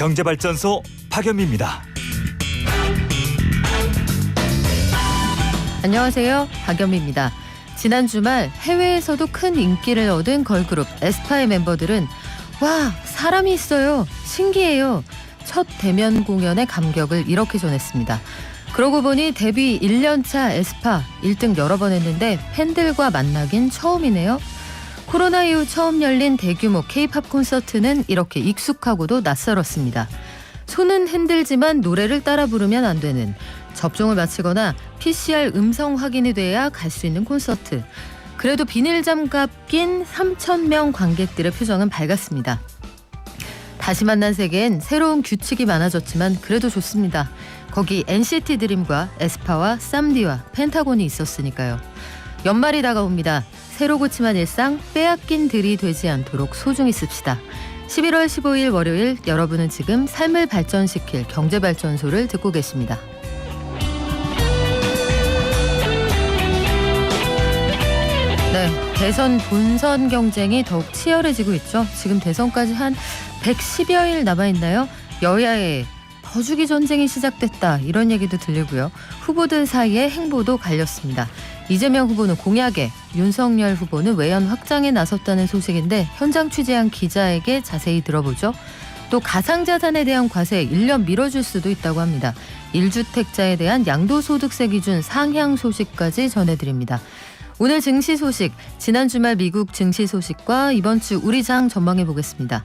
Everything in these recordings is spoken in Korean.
경제발전소 박연미입니다. 안녕하세요. 박연미입니다. 지난 주말 해외에서도 큰 인기를 얻은 걸그룹 에스파의 멤버들은 와, 사람이 있어요. 신기해요. 첫 대면 공연의 감격을 이렇게 전했습니다. 그러고 보니 데뷔 1년차 에스파 1등 여러 번 했는데 팬들과 만나긴 처음이네요. 코로나 이후 처음 열린 대규모 K-팝 콘서트는 이렇게 익숙하고도 낯설었습니다. 손은 흔들지만 노래를 따라 부르면 안 되는, 접종을 마치거나 PCR 음성 확인이 돼야 갈 수 있는 콘서트. 그래도 비닐장갑 낀 3,000명 관객들의 표정은 밝았습니다. 다시 만난 세계엔 새로운 규칙이 많아졌지만 그래도 좋습니다. 거기 NCT 드림과 에스파와 쌈디와 펜타곤이 있었으니까요. 연말이 다가옵니다. 새로 고침한 일상, 빼앗긴 들이 되지 않도록 소중히 씁시다. 11월 15일 월요일, 여러분은 지금 삶을 발전시킬 경제발전소를 듣고 계십니다. 네, 대선 본선 경쟁이 더욱 치열해지고 있죠. 지금 대선까지 한 110여일 남아있나요? 여야의 버주기 전쟁이 시작됐다, 이런 얘기도 들리고요. 후보들 사이에 행보도 갈렸습니다. 이재명 후보는 공약에, 윤석열 후보는 외연 확장에 나섰다는 소식인데 현장 취재한 기자에게 자세히 들어보죠. 또 가상자산에 대한 과세 1년 미뤄줄 수도 있다고 합니다. 1주택자에 대한 양도소득세 기준 상향 소식까지 전해드립니다. 오늘 증시 소식, 지난 주말 미국 증시 소식과 이번 주 우리 장 전망해 보겠습니다.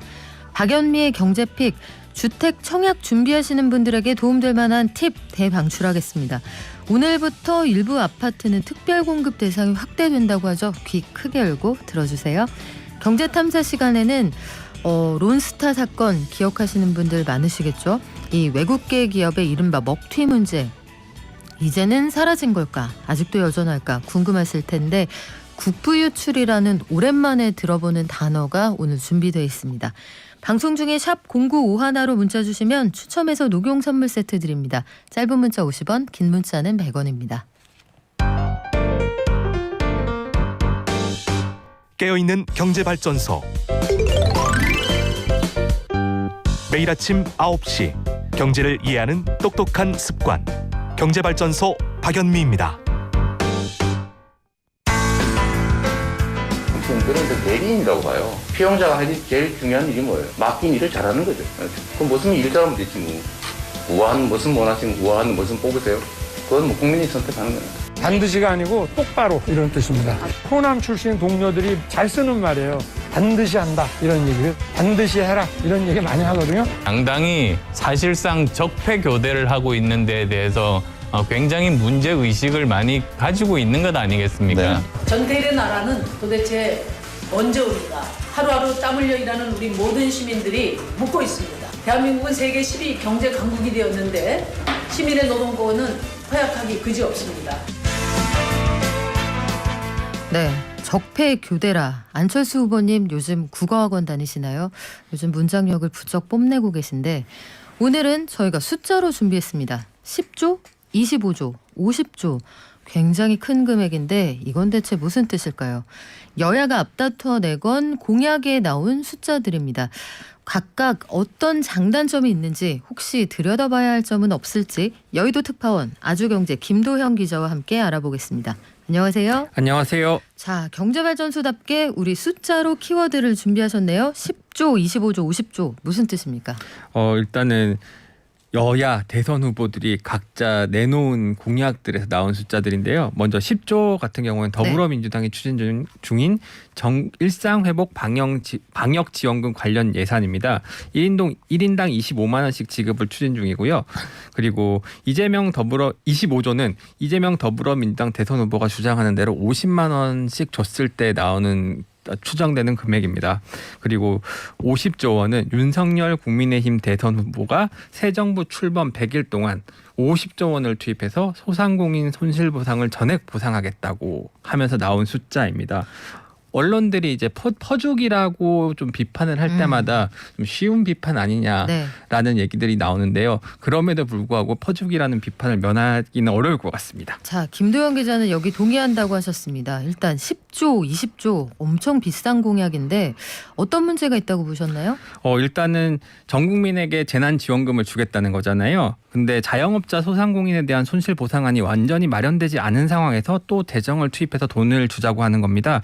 박연미의 경제픽, 주택 청약 준비하시는 분들에게 도움될 만한 팁 대방출하겠습니다. 오늘부터 일부 아파트는 특별 공급 대상이 확대된다고 하죠. 귀 크게 열고 들어주세요. 경제탐사 시간에는 론스타 사건 기억하시는 분들 많으시겠죠. 이 외국계 기업의 이른바 먹튀 문제, 이제는 사라진 걸까? 아직도 여전할까? 궁금하실 텐데 국부유출이라는 오랜만에 들어보는 단어가 오늘 준비되어 있습니다. 방송 중에 샵 0951로 문자 주시면 추첨해서 녹용 선물 세트 드립니다. 짧은 문자 50원, 긴 문자는 100원입니다. 깨어있는 경제발전소. 매일 아침 9시 경제를 이해하는 똑똑한 습관. 경제발전소 박연미입니다. 그런데 대리인이라고 봐요. 피용자가 하기 제일 중요한 일이 뭐예요? 맡긴 일을 잘하는 거죠. 그럼 무슨 일 잘하면 되지 뭐. 우아한 무슨 원하시는 우아한 무슨 뽑으세요? 그건 뭐 국민이 선택하는 거예요. 반드시가 아니고 똑바로 이런 뜻입니다. 호남 출신 동료들이 잘 쓰는 말이에요. 반드시 한다 이런 얘기를, 반드시 해라 이런 얘기 많이 하거든요. 양당이 사실상 적폐 교대를 하고 있는 데에 대해서 굉장히 문제의식을 많이 가지고 있는 것 아니겠습니까? 네. 전태일의 나라는 도대체 언제 우리가 하루하루 땀 흘려 일하는 우리 모든 시민들이 묻고 있습니다. 대한민국은 세계 10위 경제 강국이 되었는데 시민의 노동권은 허약하기 그지없습니다. 네, 적폐 교대라. 안철수 후보님 요즘 국어학원 다니시나요? 요즘 문장력을 부쩍 뽐내고 계신데 오늘은 저희가 숫자로 준비했습니다. 10조, 25조, 50조. 굉장히 큰 금액인데 이건 대체 무슨 뜻일까요? 여야가 앞다투어 내건 공약에 나온 숫자들입니다. 각각 어떤 장단점이 있는지, 혹시 들여다봐야 할 점은 없을지 여의도 특파원 아주경제 김도형 기자와 함께 알아보겠습니다. 안녕하세요. 안녕하세요. 자, 경제발전소답게 우리 숫자로 키워드를 준비하셨네요. 10조, 25조, 50조 무슨 뜻입니까? 일단은 여야 대선 후보들이 각자 내놓은 공약들에서 나온 숫자들인데요. 먼저 10조 같은 경우는 더불어민주당이 추진 중인 일상회복 방역지원금 관련 예산입니다. 1인당 25만 원씩 지급을 추진 중이고요. 그리고 25조는 이재명 더불어민주당 대선 후보가 주장하는 대로 50만 원씩 줬을 때 나오는 추정되는 금액입니다. 그리고 50조 원은 윤석열 국민의힘 대선 후보가 새 정부 출범 100일 동안 50조 원을 투입해서 소상공인 손실보상을 전액 보상하겠다고 하면서 나온 숫자입니다. 언론들이 이제 퍼주기라고 좀 비판을 할 때마다 좀 쉬운 비판 아니냐라는 네. 얘기들이 나오는데요. 그럼에도 불구하고 퍼주기라는 비판을 면하기는 어려울 것 같습니다. 자, 김도영 기자는 여기 동의한다고 하셨습니다. 일단 10조, 20조 엄청 비싼 공약인데 어떤 문제가 있다고 보셨나요? 일단은 전 국민에게 재난지원금을 주겠다는 거잖아요. 근데 자영업자 소상공인에 대한 손실 보상안이 완전히 마련되지 않은 상황에서 또 대정을 투입해서 돈을 주자고 하는 겁니다.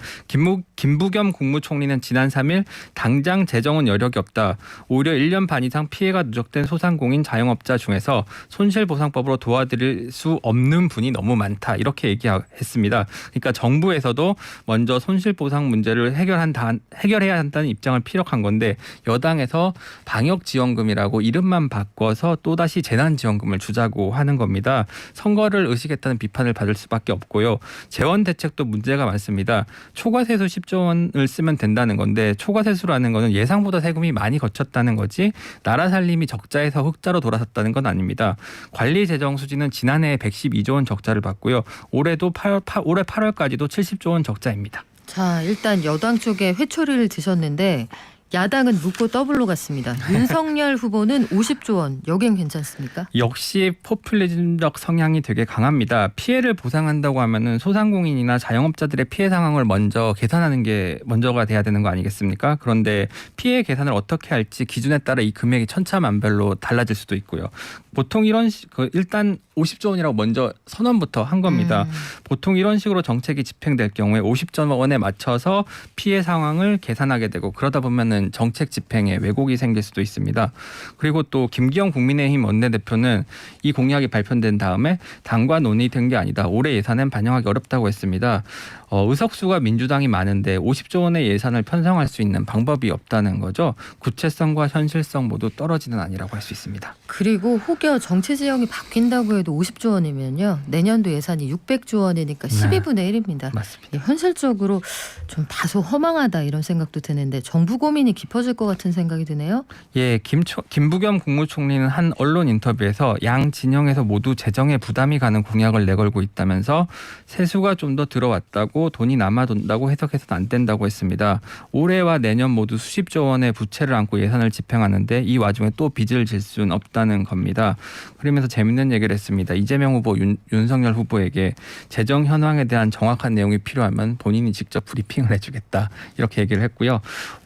김부겸 국무총리는 지난 3일 당장 재정은 여력이 없다. 오히려 1년 반 이상 피해가 누적된 소상공인 자영업자 중에서 손실보상법으로 도와드릴 수 없는 분이 너무 많다. 이렇게 얘기했습니다. 그러니까 정부에서도 먼저 손실보상 문제를 해결해야 한다는 입장을 피력한 건데 여당에서 방역지원금이라고 이름만 바꿔서 또다시 재난지원금을 주자고 하는 겁니다. 선거를 의식했다는 비판을 받을 수밖에 없고요. 재원 대책도 문제가 많습니다. 초과세수 10조 원을 쓰면 된다는 건데 초과세수라는 거는 예상보다 세금이 많이 거쳤다는 거지 나라 살림이 적자에서 흑자로 돌아섰다는 건 아닙니다. 관리 재정 수지는 지난해에 112조 원 적자를 봤고요. 올해 8월까지도 70조 원 적자입니다. 자, 일단 여당 쪽에 회초리를 드셨는데 야당은 묻고 더블로 갔습니다. 윤석열 후보는 50조 원. 여긴 괜찮습니까? 역시 포퓰리즘적 성향이 되게 강합니다. 피해를 보상한다고 하면은 소상공인이나 자영업자들의 피해 상황을 먼저 계산하는 게 먼저가 돼야 되는 거 아니겠습니까? 그런데 피해 계산을 어떻게 할지 기준에 따라 이 금액이 천차만별로 달라질 수도 있고요. 보통 일단 50조 원이라고 먼저 선언부터 한 겁니다. 보통 이런 식으로 정책이 집행될 경우에 50조 원에 맞춰서 피해 상황을 계산하게 되고 그러다 보면은 정책 집행에 왜곡이 생길 수도 있습니다. 그리고 또 김기현 국민의힘 원내대표는 이 공약이 발표된 다음에 당과 논의된 게 아니다. 올해 예산엔 반영하기 어렵다고 했습니다. 의석수가 민주당이 많은데 50조 원의 예산을 편성할 수 있는 방법이 없다는 거죠. 구체성과 현실성 모두 떨어지는 아니라고 할 수 있습니다. 그리고 혹여 정치 지형이 바뀐다고 해도 50조 원이면요. 내년도 예산이 600조 원이니까 12분의 1입니다. 맞습니다. 현실적으로 좀 다소 허망하다 이런 생각도 드는데 정부 고민이 깊어질 것 같은 생각이 드네요. 예, 김부겸 국무총리는 한 언론 인터뷰에서 양 진영에서 모두 재정에 부담이 가는 공약을 내걸고 있다면서 세수가 좀 더 들어왔다고 돈이 남아돈다고 해석해서는 안 된다고 했습니다. 올해와 내년 모두 수십조 원의 부채를 안고 예산을 집행하는데 이 와중에 또 빚을 질 수는 없다는 겁니다. 그러면서 재밌는 얘기를 했습니다. 이재명 후보, 윤석열 후보에게 재정 현황에 대한 정확한 내용이 필요하면 본인이 직접 브리핑을 해주겠다 이렇게 얘기를 했고요.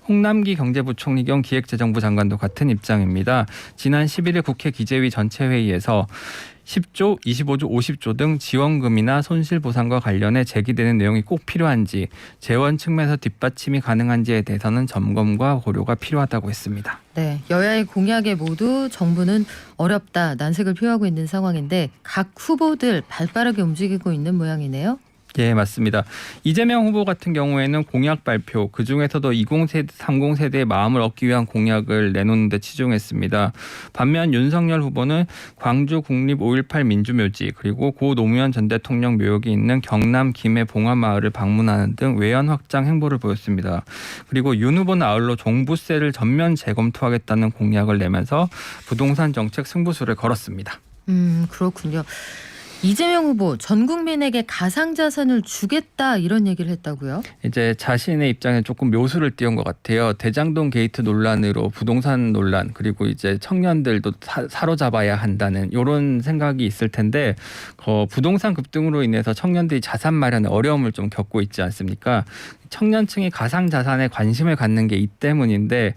홍남기 경제부총리 겸 기획재정부 장관도 같은 입장입니다. 지난 11일 국회 기재위 전체회의에서 10조, 25조, 50조 등 지원금이나 손실보상과 관련해 제기되는 내용이 꼭 필요한지 재원 측면에서 뒷받침이 가능한지에 대해서는 점검과 고려가 필요하다고 했습니다. 네, 여야의 공약에 모두 정부는 어렵다, 난색을 표하고 있는 상황인데 각 후보들 발빠르게 움직이고 있는 모양이네요. 예, 맞습니다. 이재명 후보 같은 경우에는 공약 발표, 그중에서도 20세대, 30세대의 마음을 얻기 위한 공약을 내놓는 데 치중했습니다. 반면 윤석열 후보는 광주 국립 5.18 민주묘지 그리고 고 노무현 전 대통령 묘역이 있는 경남 김해 봉화마을을 방문하는 등 외연 확장 행보를 보였습니다. 그리고 윤 후보는 아울러 종부세를 전면 재검토하겠다는 공약을 내면서 부동산 정책 승부수를 걸었습니다. 그렇군요. 이재명 후보 전 국민에게 가상자산을 주겠다 이런 얘기를 했다고요? 이제 자신의 입장에 조금 묘수를 띄운 것 같아요. 대장동 게이트 논란으로 부동산 논란 그리고 이제 청년들도 사로잡아야 한다는 이런 생각이 있을 텐데 부동산 급등으로 인해서 청년들이 자산 마련에 어려움을 좀 겪고 있지 않습니까? 청년층이 가상자산에 관심을 갖는 게 이 때문인데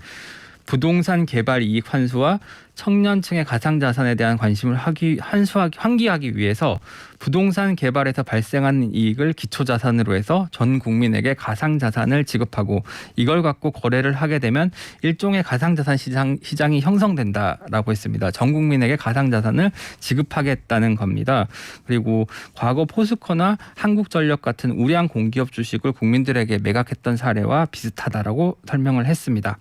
부동산 개발 이익 환수와 청년층의 가상자산에 대한 관심을 환기하기 위해서 부동산 개발에서 발생하는 이익을 기초자산으로 해서 전 국민에게 가상자산을 지급하고 이걸 갖고 거래를 하게 되면 일종의 가상자산 시장이 형성된다라고 했습니다. 전 국민에게 가상자산을 지급하겠다는 겁니다. 그리고 과거 포스코나 한국전력 같은 우량 공기업 주식을 국민들에게 매각했던 사례와 비슷하다라고 설명을 했습니다.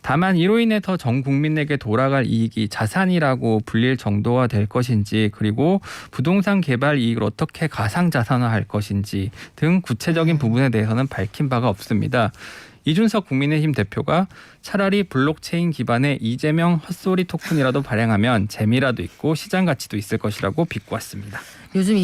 다만 이로 인해서 전 국민에게 돌아갈 이익이 자산이라고 불릴 정도가 될 것인지 그리고 부동산 개발 이익을 어떻게 가상자산화할 것인지 등 구체적인 부분에 대해서는 밝힌 바가 없습니다. 이준석 국민의힘 대표가 차라리 블록체인 기반의 이재명 헛소리 토큰이라도 발행하면 재미라도 있고 시장 가치도 있을 것이라고 비꼬았습니다. 요즘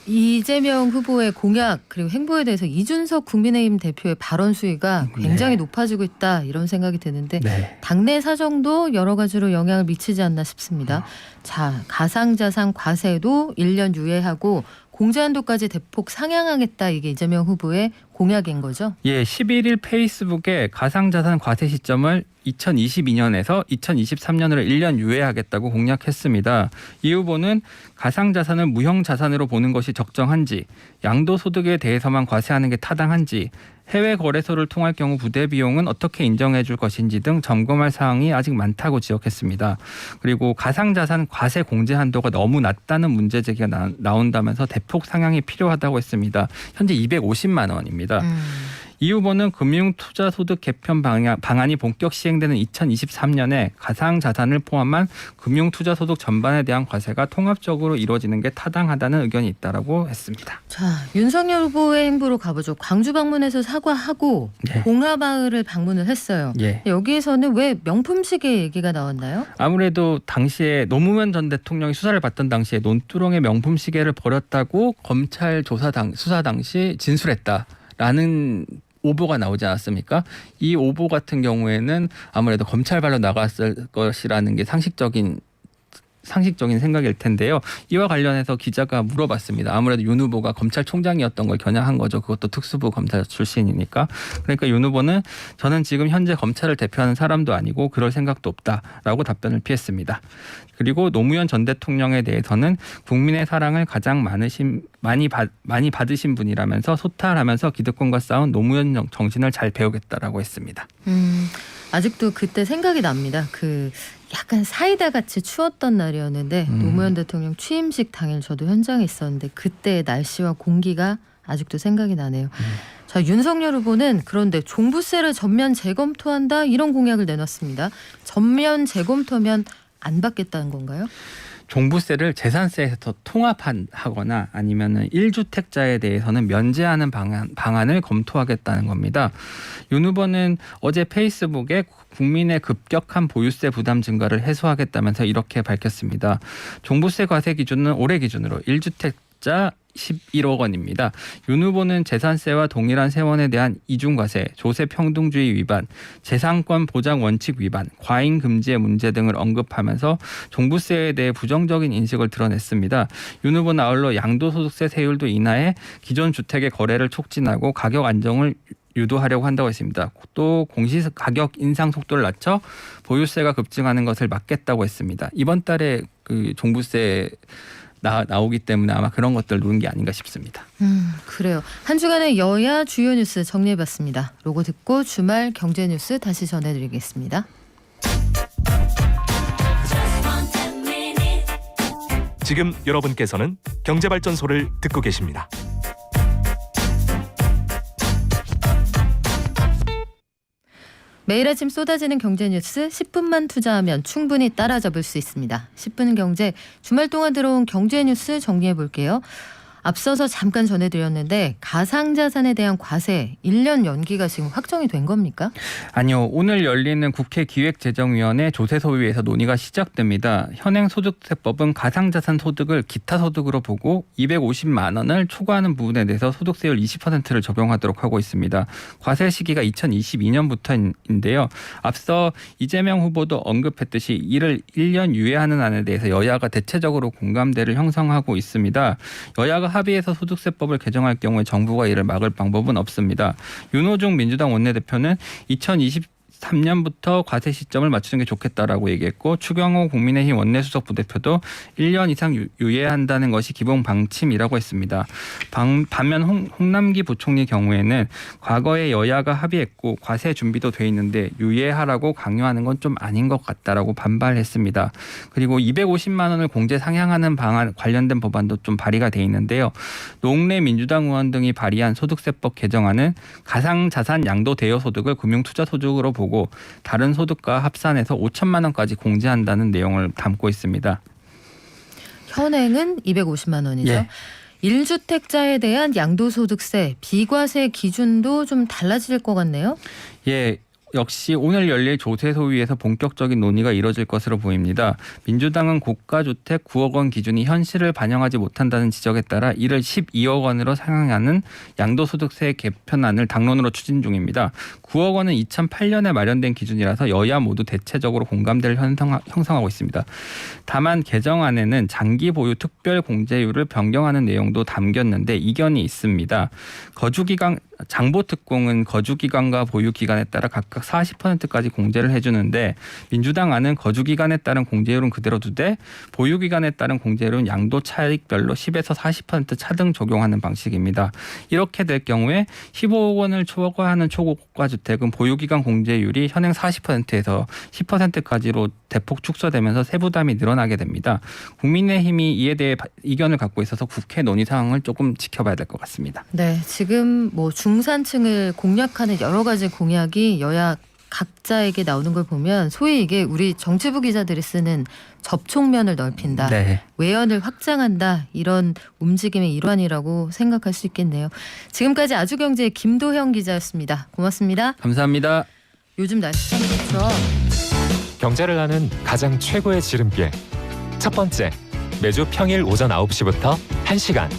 이재명 후보의 공약 그리고 행보에 대해서 이준석 국민의힘 대표의 발언 수위가 굉장히 높아지고 있다 이런 생각이 드는데 네. 당내 사정도 여러 가지로 영향을 미치지 않나 싶습니다. 자, 가상자산 과세도 1년 유예하고 공제한도까지 대폭 상향하겠다 이게 이재명 후보의 공약인 거죠? 예, 11일 페이스북에 가상자산 과세 시점을 2022년에서 2023년으로 1년 유예하겠다고 공약했습니다. 이 후보는 가상자산을 무형자산으로 보는 것이 적정한지, 양도소득에 대해서만 과세하는 게 타당한지, 해외 거래소를 통할 경우 부대 비용은 어떻게 인정해 줄 것인지 등 점검할 사항이 아직 많다고 지적했습니다. 그리고 가상자산 과세 공제 한도가 너무 낮다는 문제 제기가 나온다면서 대폭 상향이 필요하다고 했습니다. 현재 250만 원입니다. 이 후보는 금융투자소득 개편 방안이 본격 시행되는 2023년에 가상자산을 포함한 금융투자소득 전반에 대한 과세가 통합적으로 이루어지는 게 타당하다는 의견이 있다고 했습니다. 자, 윤석열 후보의 행보로 가보죠. 광주 방문해서 사과하고 네. 봉화마을을 방문을 했어요. 예. 여기에서는 왜 명품시계 얘기가 나왔나요? 아무래도 당시에 노무현 전 대통령이 수사를 받던 당시에 논두렁의 명품 시계를 버렸다고 검찰 수사 당시 진술했다라는 오보가 나오지 않았습니까? 이 오보 같은 경우에는 아무래도 검찰발로 나갔을 것이라는 게 상식적인 생각일 텐데요. 이와 관련해서 기자가 물어봤습니다. 아무래도 윤 후보가 검찰총장이었던 걸 겨냥한 거죠. 그것도 특수부 검사 출신이니까. 그러니까 윤 후보는 저는 지금 현재 검찰을 대표하는 사람도 아니고 그럴 생각도 없다라고 답변을 피했습니다. 그리고 노무현 전 대통령에 대해서는 국민의 사랑을 가장 많이 받으신 분이라면서 소탈하면서 기득권과 싸운 노무현 정신을 잘 배우겠다라고 했습니다. 아직도 그때 생각이 납니다. 그 약간 사이다 같이 추웠던 날이었는데 노무현 대통령 취임식 당일 저도 현장에 있었는데 그때의 날씨와 공기가 아직도 생각이 나네요. 자, 윤석열 후보는 그런데 종부세를 전면 재검토한다 이런 공약을 내놨습니다. 전면 재검토면 안 받겠다는 건가요? 종부세를 재산세에서 통합하거나 아니면은 1주택자에 대해서는 면제하는 방안을 검토하겠다는 겁니다. 윤 후보는 어제 페이스북에 국민의 급격한 보유세 부담 증가를 해소하겠다면서 이렇게 밝혔습니다. 종부세 과세 기준은 올해 기준으로 1주택자 11억 원입니다. 윤 후보는 재산세와 동일한 세원에 대한 이중과세, 조세평등주의 위반, 재산권 보장 원칙 위반, 과잉 금지의 문제 등을 언급하면서 종부세에 대해 부정적인 인식을 드러냈습니다. 윤 후보는 아울러 양도소득세 세율도 인하해 기존 주택의 거래를 촉진하고 가격 안정을 유도하려고 한다고 했습니다. 또 공시가격 인상 속도를 낮춰 보유세가 급증하는 것을 막겠다고 했습니다. 이번 달에 그 종부세 나오기 때문에 아마 그런 것들 누른 게 아닌가 싶습니다. 그래요. 한 주간의 여야 주요 뉴스 정리해봤습니다. 로고 듣고 주말 경제 뉴스 다시 전해드리겠습니다. 지금 여러분께서는 경제발전소를 듣고 계십니다. 매일 아침 쏟아지는 경제 뉴스 10분만 투자하면 충분히 따라잡을 수 있습니다. 10분 경제 주말 동안 들어온 경제 뉴스 정리해 볼게요. 앞서서 잠깐 전해드렸는데 가상자산에 대한 과세 1년 연기가 지금 확정이 된 겁니까? 아니요. 오늘 열리는 국회 기획재정위원회 조세소위에서 논의가 시작됩니다. 현행 소득세법은 가상자산 소득을 기타 소득으로 보고 250만 원을 초과하는 부분에 대해서 소득세율 20%를 적용하도록 하고 있습니다. 과세 시기가 2022년부터인데요. 앞서 이재명 후보도 언급했듯이 이를 1년 유예하는 안에 대해서 여야가 대체적으로 공감대를 형성하고 있습니다. 여야가 합의해서 소득세법을 개정할 경우에 정부가 이를 막을 방법은 없습니다. 윤호중 민주당 원내대표는 2023년부터 과세 시점을 맞추는 게 좋겠다라고 얘기했고 추경호 국민의힘 원내수석 부대표도 1년 이상 유예한다는 것이 기본 방침이라고 했습니다. 반면 홍남기 부총리 경우에는 과거에 여야가 합의했고 과세 준비도 돼 있는데 유예하라고 강요하는 건 좀 아닌 것 같다라고 반발했습니다. 그리고 250만 원을 공제 상향하는 방안 관련된 법안도 좀 발의가 돼 있는데요. 노웅래 민주당 의원 등이 발의한 소득세법 개정안은 가상자산 양도 대여 소득을 금융투자소득으로 보고 다른 소득과 합산해서 5천만 원까지 공제한다는 내용을 담고 있습니다. 현행은 250만 원이죠. 예. 1주택자에 대한 양도소득세, 비과세 기준도 좀 달라질 것 같네요. 예. 역시 오늘 열릴 조세소위에서 본격적인 논의가 이뤄질 것으로 보입니다. 민주당은 고가주택 9억 원 기준이 현실을 반영하지 못한다는 지적에 따라 이를 12억 원으로 상향하는 양도소득세 개편안을 당론으로 추진 중입니다. 9억 원은 2008년에 마련된 기준이라서 여야 모두 대체적으로 공감대를 형성하고 있습니다. 다만 개정안에는 장기 보유 특별 공제율을 변경하는 내용도 담겼는데 이견이 있습니다. 거주기간 장보특공은 거주기간과 보유기간에 따라 각각 40%까지 공제를 해주는데 민주당 안은 거주기간에 따른 공제율은 그대로 두되 보유기간에 따른 공제율은 양도 차익별로 10에서 40% 차등 적용하는 방식입니다. 이렇게 될 경우에 15억 원을 초과하는 초고가 주택은 보유기간 공제율이 현행 40%에서 10%까지로 대폭 축소되면서 세부담이 늘어나게 됩니다. 국민의힘이 이에 대해 이견을 갖고 있어서 국회 논의 상황을 조금 지켜봐야 될 것 같습니다. 네, 지금 뭐 중산층을 공략하는 여러 가지 공약이 여야 각자에게 나오는 걸 보면 소위 이게 우리 정치부 기자들이 쓰는 접촉면을 넓힌다, 네. 외연을 확장한다 이런 움직임의 일환이라고 생각할 수 있겠네요. 지금까지 아주경제의 김도형 기자였습니다. 고맙습니다. 감사합니다. 요즘 날씨 참 좋죠. 경제를 아는 가장 최고의 지름길. 첫 번째, 매주 평일 오전 9시부터 1시간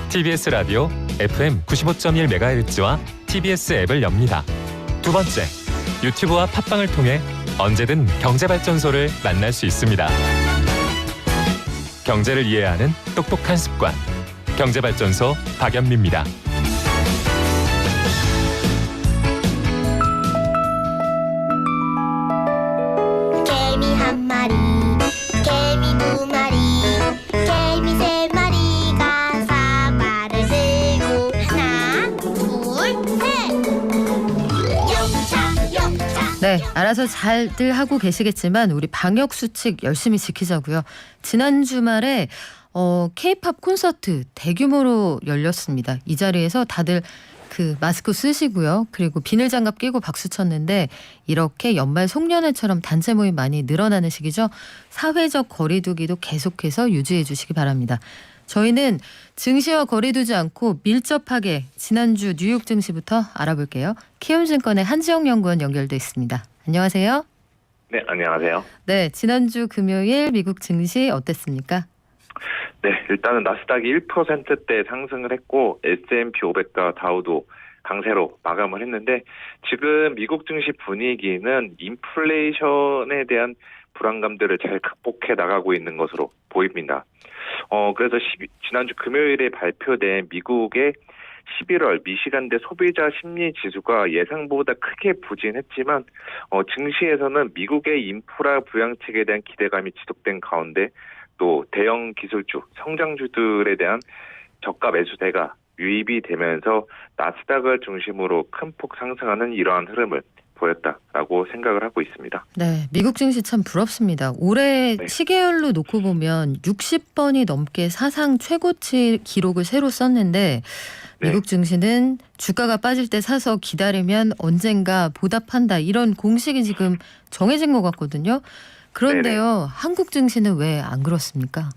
TBS 라디오 FM 95.1MHz와 TBS 앱을 엽니다. 두 번째, 유튜브와 팟빵을 통해 언제든 경제발전소를 만날 수 있습니다. 경제를 이해하는 똑똑한 습관. 경제발전소 박연미입니다. 개미 한 마리, 개미 두 마리, 개미 세 마리가 사과를 들고 하나, 둘, 셋. 영차. 네, 알아서 잘들 하고 계시겠지만 우리 방역 수칙 열심히 지키자고요. 지난 주말에 K-팝 콘서트 대규모로 열렸습니다. 이 자리에서 다들 그 마스크 쓰시고요. 그리고 비닐 장갑 끼고 박수 쳤는데 이렇게 연말 송년회처럼 단체 모임 많이 늘어나는 시기죠. 사회적 거리두기도 계속해서 유지해 주시기 바랍니다. 저희는 증시와 거리두지 않고 밀접하게 지난주 뉴욕 증시부터 알아볼게요. 키움증권의 한지영 연구원 연결돼 있습니다. 안녕하세요. 네, 안녕하세요. 네, 지난주 금요일 미국 증시 어땠습니까? 네, 일단은 나스닥이 1%대 상승을 했고 S&P 500과 다우도 강세로 마감을 했는데 지금 미국 증시 분위기는 인플레이션에 대한 불안감들을 잘 극복해 나가고 있는 것으로 보입니다. 그래서 지난주 금요일에 발표된 미국의 11월 미시간대 소비자 심리 지수가 예상보다 크게 부진했지만 증시에서는 미국의 인프라 부양책에 대한 기대감이 지속된 가운데 또 대형 기술주, 성장주들에 대한 저가 매수세가 유입이 되면서 나스닥을 중심으로 큰 폭 상승하는 이러한 흐름을 보였다라고 생각을 하고 있습니다. 네, 미국 증시 참 부럽습니다. 올해 네. 시계열로 놓고 보면 60번이 넘게 사상 최고치 기록을 새로 썼는데 미국 증시는 주가가 빠질 때 사서 기다리면 언젠가 보답한다 이런 공식이 지금 정해진 것 같거든요. 그런데요, 네네. 한국 증시는 왜 안 그렇습니까?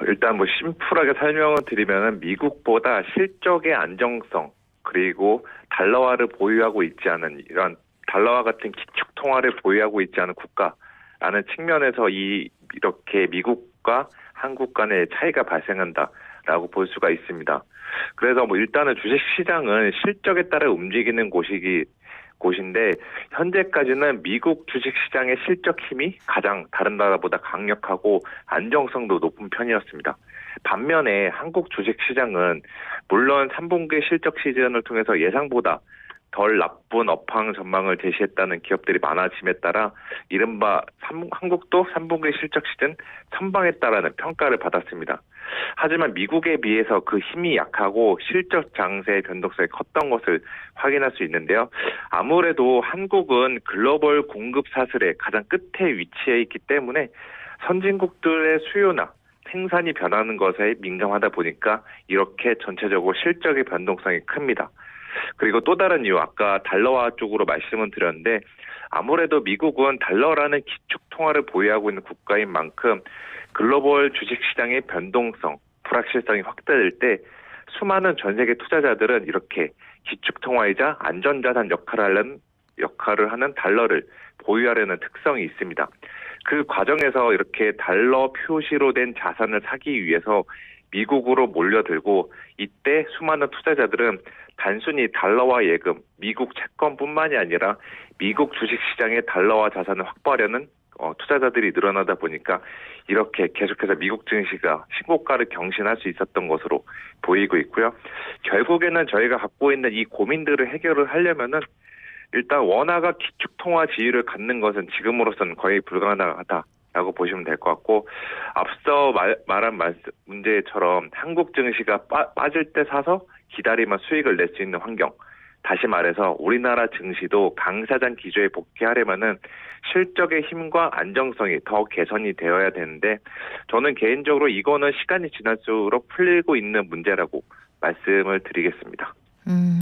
일단 뭐 심플하게 설명을 드리면 미국보다 실적의 안정성 그리고 달러화를 보유하고 있지 않은 이런 달러화 같은 기축 통화를 보유하고 있지 않은 국가라는 측면에서 이렇게 미국과 한국 간의 차이가 발생한다라고 볼 수가 있습니다. 그래서 뭐 일단은 주식시장은 실적에 따라 움직이는 곳인데 현재까지는 미국 주식시장의 실적 힘이 가장 다른 나라보다 강력하고 안정성도 높은 편이었습니다. 반면에 한국 주식시장은 물론 3분기 실적 시즌을 통해서 예상보다 덜 나쁜 업황 전망을 제시했다는 기업들이 많아짐에 따라 이른바 한국도 3분기 실적 시즌 선방했다라는 평가를 받았습니다. 하지만 미국에 비해서 그 힘이 약하고 실적 장세의 변동성이 컸던 것을 확인할 수 있는데요. 아무래도 한국은 글로벌 공급 사슬의 가장 끝에 위치해 있기 때문에 선진국들의 수요나 생산이 변하는 것에 민감하다 보니까 이렇게 전체적으로 실적의 변동성이 큽니다. 그리고 또 다른 이유, 아까 달러화 쪽으로 말씀을 드렸는데 아무래도 미국은 달러라는 기축 통화를 보유하고 있는 국가인 만큼 글로벌 주식시장의 변동성, 불확실성이 확대될 때 수많은 전 세계 투자자들은 이렇게 기축통화이자 안전자산 역할을 하는 달러를 보유하려는 특성이 있습니다. 그 과정에서 이렇게 달러 표시로 된 자산을 사기 위해서 미국으로 몰려들고 이때 수많은 투자자들은 단순히 달러화 예금, 미국 채권뿐만이 아니라 미국 주식시장의 달러화 자산을 확보하려는 투자자들이 늘어나다 보니까 이렇게 계속해서 미국 증시가 신고가를 경신할 수 있었던 것으로 보이고 있고요. 결국에는 저희가 갖고 있는 이 고민들을 해결을 하려면은 일단 원화가 기축통화 지위를 갖는 것은 지금으로서는 거의 불가능하다라고 보시면 될 것 같고 앞서 말한 문제처럼 한국 증시가 빠질 때 사서 기다리면 수익을 낼 수 있는 환경 다시 말해서 우리나라 증시도 강사장 기조에 복귀하려면은 실적의 힘과 안정성이 더 개선이 되어야 되는데 저는 개인적으로 이거는 시간이 지날수록 풀리고 있는 문제라고 말씀을 드리겠습니다.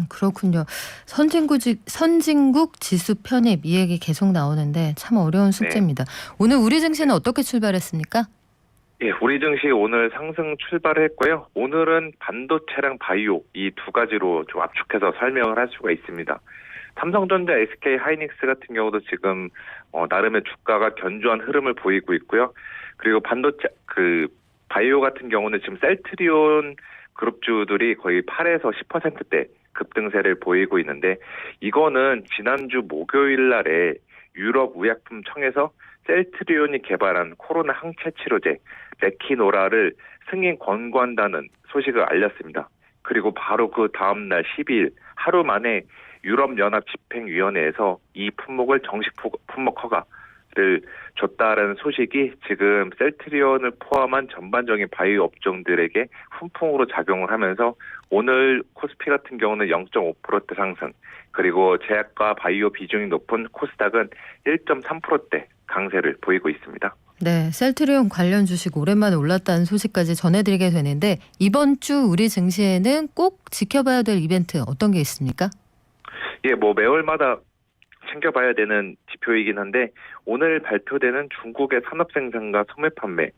그렇군요. 선진국 지수 편입 이 얘기 계속 나오는데 참 어려운 숙제입니다. 오늘 우리 증시는 어떻게 출발했습니까? 예, 우리 증시 오늘 상승 출발을 했고요. 오늘은 반도체랑 바이오 이 두 가지로 좀 압축해서 설명을 할 수가 있습니다. 삼성전자, SK 하이닉스 같은 경우도 지금 나름의 주가가 견조한 흐름을 보이고 있고요. 그리고 반도체 바이오 같은 경우는 지금 셀트리온 그룹주들이 거의 8에서 10%대 급등세를 보이고 있는데 이거는 지난주 목요일 날에 유럽 의약품청에서 셀트리온이 개발한 코로나 항체 치료제 레키노라를 승인 권고한다는 소식을 알렸습니다. 그리고 바로 그 다음 날 12일 하루 만에 유럽연합집행위원회에서 이 품목을 정식 품목 허가를 줬다라는 소식이 지금 셀트리온을 포함한 전반적인 바이오 업종들에게 훈풍으로 작용을 하면서 오늘 코스피 같은 경우는 0.5%대 상승 그리고 제약과 바이오 비중이 높은 코스닥은 1.3%대 강세를 보이고 있습니다. 네, 셀트리온 관련 주식 오랜만에 올랐다는 소식까지 전해드리게 되는데 이번 주 우리 증시에는 꼭 지켜봐야 될 이벤트 어떤 게 있습니까? 예, 매월마다 챙겨봐야 되는 지표이긴 한데 오늘 발표되는 중국의 산업생산과 소매 판매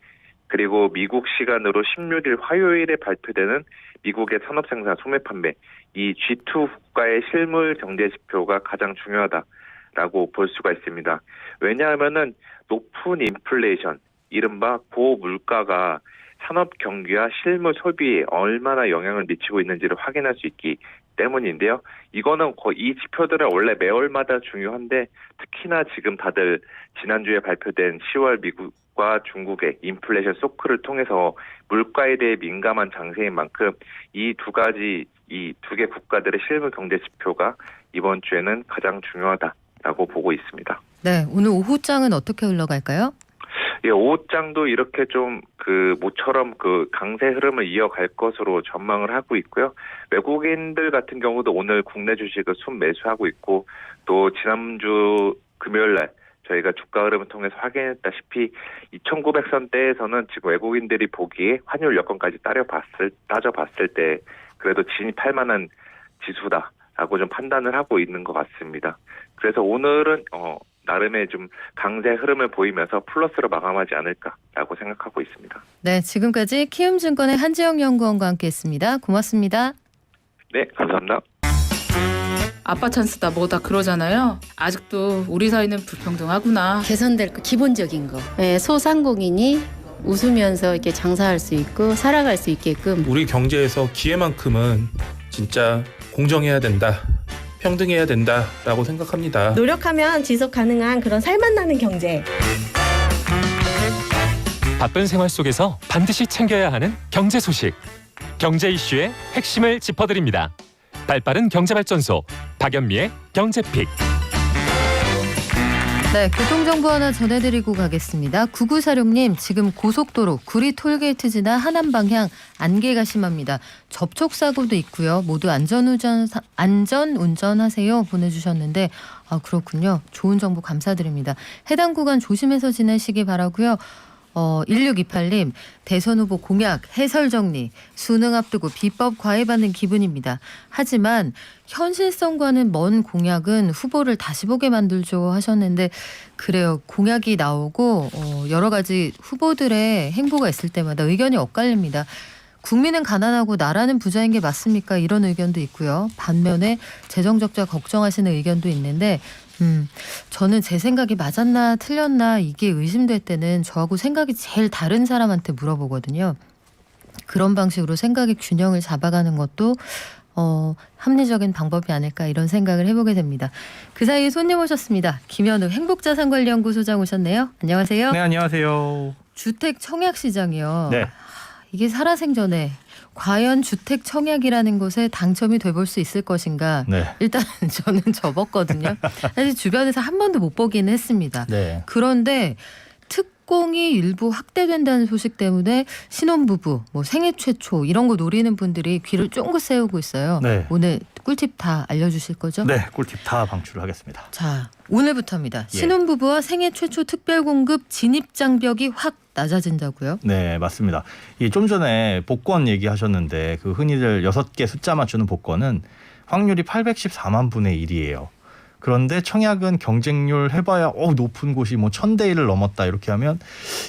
그리고 미국 시간으로 16일 화요일에 발표되는 미국의 산업생산 소매 판매 이 G2 국가의 실물 경제 지표가 가장 중요하다라고 볼 수가 있습니다. 왜냐하면은 높은 인플레이션, 이른바 고물가가 산업 경기와 실물 소비에 얼마나 영향을 미치고 있는지를 확인할 수 있기 때문인데요. 이거는 이 지표들은 원래 매월마다 중요한데 특히나 지금 다들 지난주에 발표된 10월 미국과 중국의 인플레이션 쇼크를 통해서 물가에 대해 민감한 장세인 만큼 이 두 개 국가들의 실물 경제 지표가 이번 주에는 가장 중요하다라고 보고 있습니다. 네, 오늘 오후장은 어떻게 흘러갈까요? 예, 오후장도 이렇게 좀 모처럼 강세 흐름을 이어갈 것으로 전망을 하고 있고요. 외국인들 같은 경우도 오늘 국내 주식을 순매수하고 있고 또 지난주 금요일 날 저희가 주가 흐름을 통해서 확인했다시피 2,900선대에서는 지금 외국인들이 보기에 환율 여건까지 따져봤을 때 그래도 진입할 만한 지수다라고 좀 판단을 하고 있는 것 같습니다. 그래서 오늘은 나름의 좀 강세 흐름을 보이면서 플러스로 마감하지 않을까라고 생각하고 있습니다. 네, 지금까지 키움증권의 한지영 연구원과 함께했습니다. 고맙습니다. 네, 감사합니다. 아빠 찬스다 뭐다 그러잖아요. 아직도 우리 사이는 불평등하구나. 개선될 거 기본적인 거. 네, 소상공인이 웃으면서 이렇게 장사할 수 있고 살아갈 수 있게끔 우리 경제에서 기회만큼은 진짜 공정해야 된다. 평등해야 된다라고 생각합니다. 노력하면 지속 가능한 그런 살맛나는 경제. 바쁜 생활 속에서 반드시 챙겨야 하는 경제 소식. 경제 이슈의 핵심을 짚어드립니다. 발빠른 경제발전소 박연미의 경제픽. 네, 교통정보 하나 전해드리고 가겠습니다. 9946님, 지금 고속도로 구리 톨게이트 지나 하남 방향 안개가 심합니다. 접촉사고도 있고요. 모두 안전운전하세요 보내주셨는데 그렇군요. 좋은 정보 감사드립니다. 해당 구간 조심해서 지내시기 바라고요. 1628님, 대선 후보 공약 해설 정리, 수능 앞두고 비법 과외받는 기분입니다. 하지만 현실성과는 먼 공약은 후보를 다시 보게 만들죠 하셨는데 그래요. 공약이 나오고 여러 가지 후보들의 행보가 있을 때마다 의견이 엇갈립니다. 국민은 가난하고 나라는 부자인 게 맞습니까? 이런 의견도 있고요. 반면에 재정적자 걱정하시는 의견도 있는데 저는 제 생각이 맞았나 틀렸나 이게 의심될 때는 저하고 생각이 제일 다른 사람한테 물어보거든요. 그런 방식으로 생각의 균형을 잡아가는 것도 합리적인 방법이 아닐까 이런 생각을 해보게 됩니다. 그 사이에 손님 오셨습니다. 김현우 행복자산관리연구소장 오셨네요. 안녕하세요. 네, 안녕하세요. 주택 청약 시장이요. 네. 이게 살아생전에 과연 주택 청약이라는 것에 당첨이 돼볼 수 있을 것인가. 네. 일단 저는 접었거든요. 사실 주변에서 한 번도 못 보기는 했습니다. 네. 그런데 특공이 일부 확대된다는 소식 때문에 신혼부부, 뭐 생애 최초 이런 거 노리는 분들이 귀를 쫑긋 세우고 있어요. 네. 오늘 꿀팁 다 알려주실 거죠? 네, 꿀팁 다 방출을 하겠습니다. 자, 오늘부터입니다. 예. 신혼부부와 생애 최초 특별 공급 진입 장벽이 확 낮아진다고요? 네, 맞습니다. 이 좀 전에 복권 얘기하셨는데 그 흔히들 6개 숫자 맞추는 복권은 확률이 814만 분의 1이에요. 그런데 청약은 경쟁률 해봐야 높은 곳이 뭐 1000대 1을 넘었다 이렇게 하면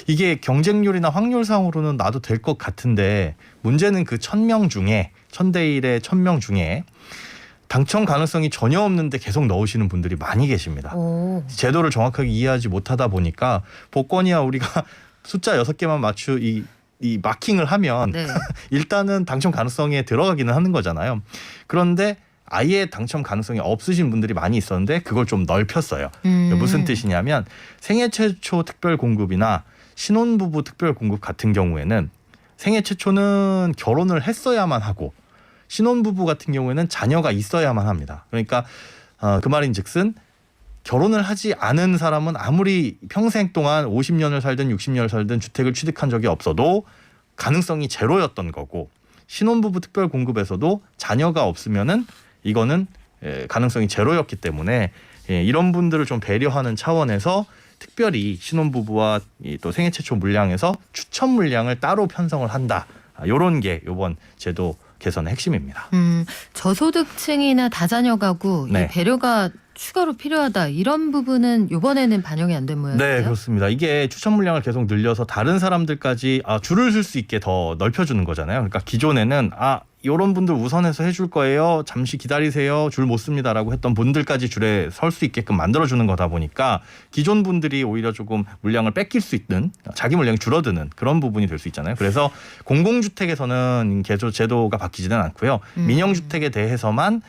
이게 경쟁률이나 확률상으로는 나도 될 것 같은데 문제는 그 1000명 중에 1000대 1의 1000명 중에 당첨 가능성이 전혀 없는데 계속 넣으시는 분들이 많이 계십니다. 오. 제도를 정확하게 이해하지 못하다 보니까 복권이야 우리가 숫자 6개만 맞추 이 마킹을 하면 네. 일단은 당첨 가능성에 들어가기는 하는 거잖아요. 그런데 아예 당첨 가능성이 없으신 분들이 많이 있었는데 그걸 좀 넓혔어요. 무슨 뜻이냐면 생애 최초 특별 공급이나 신혼부부 특별 공급 같은 경우에는 생애 최초는 결혼을 했어야만 하고 신혼부부 같은 경우에는 자녀가 있어야만 합니다. 그러니까 그 말인즉슨 결혼을 하지 않은 사람은 아무리 평생 동안 50년을 살든 60년을 살든 주택을 취득한 적이 없어도 가능성이 제로였던 거고 신혼부부 특별 공급에서도 자녀가 없으면은 이거는 가능성이 제로였기 때문에 이런 분들을 좀 배려하는 차원에서 특별히 신혼부부와 또 생애 최초 물량에서 추천 물량을 따로 편성을 한다. 이런 게 이번 제도 개선의 핵심입니다. 저소득층이나 다자녀 가구 네. 이 배려가 추가로 필요하다. 이런 부분은 이번에는 반영이 안 된 모양이에요. 네, 그렇습니다. 이게 추천 물량을 계속 늘려서 다른 사람들까지 줄을 설 수 있게 더 넓혀주는 거잖아요. 그러니까 기존에는 이런 분들 우선해서 해줄 거예요. 잠시 기다리세요. 줄 못 씁니다라고 했던 분들까지 줄에 설 수 있게끔 만들어주는 거다 보니까 기존 분들이 오히려 조금 물량을 뺏길 수 있는 자기 물량이 줄어드는 그런 부분이 될 수 있잖아요. 그래서 공공주택에서는 제도가 바뀌지는 않고요. 민영주택에 대해서만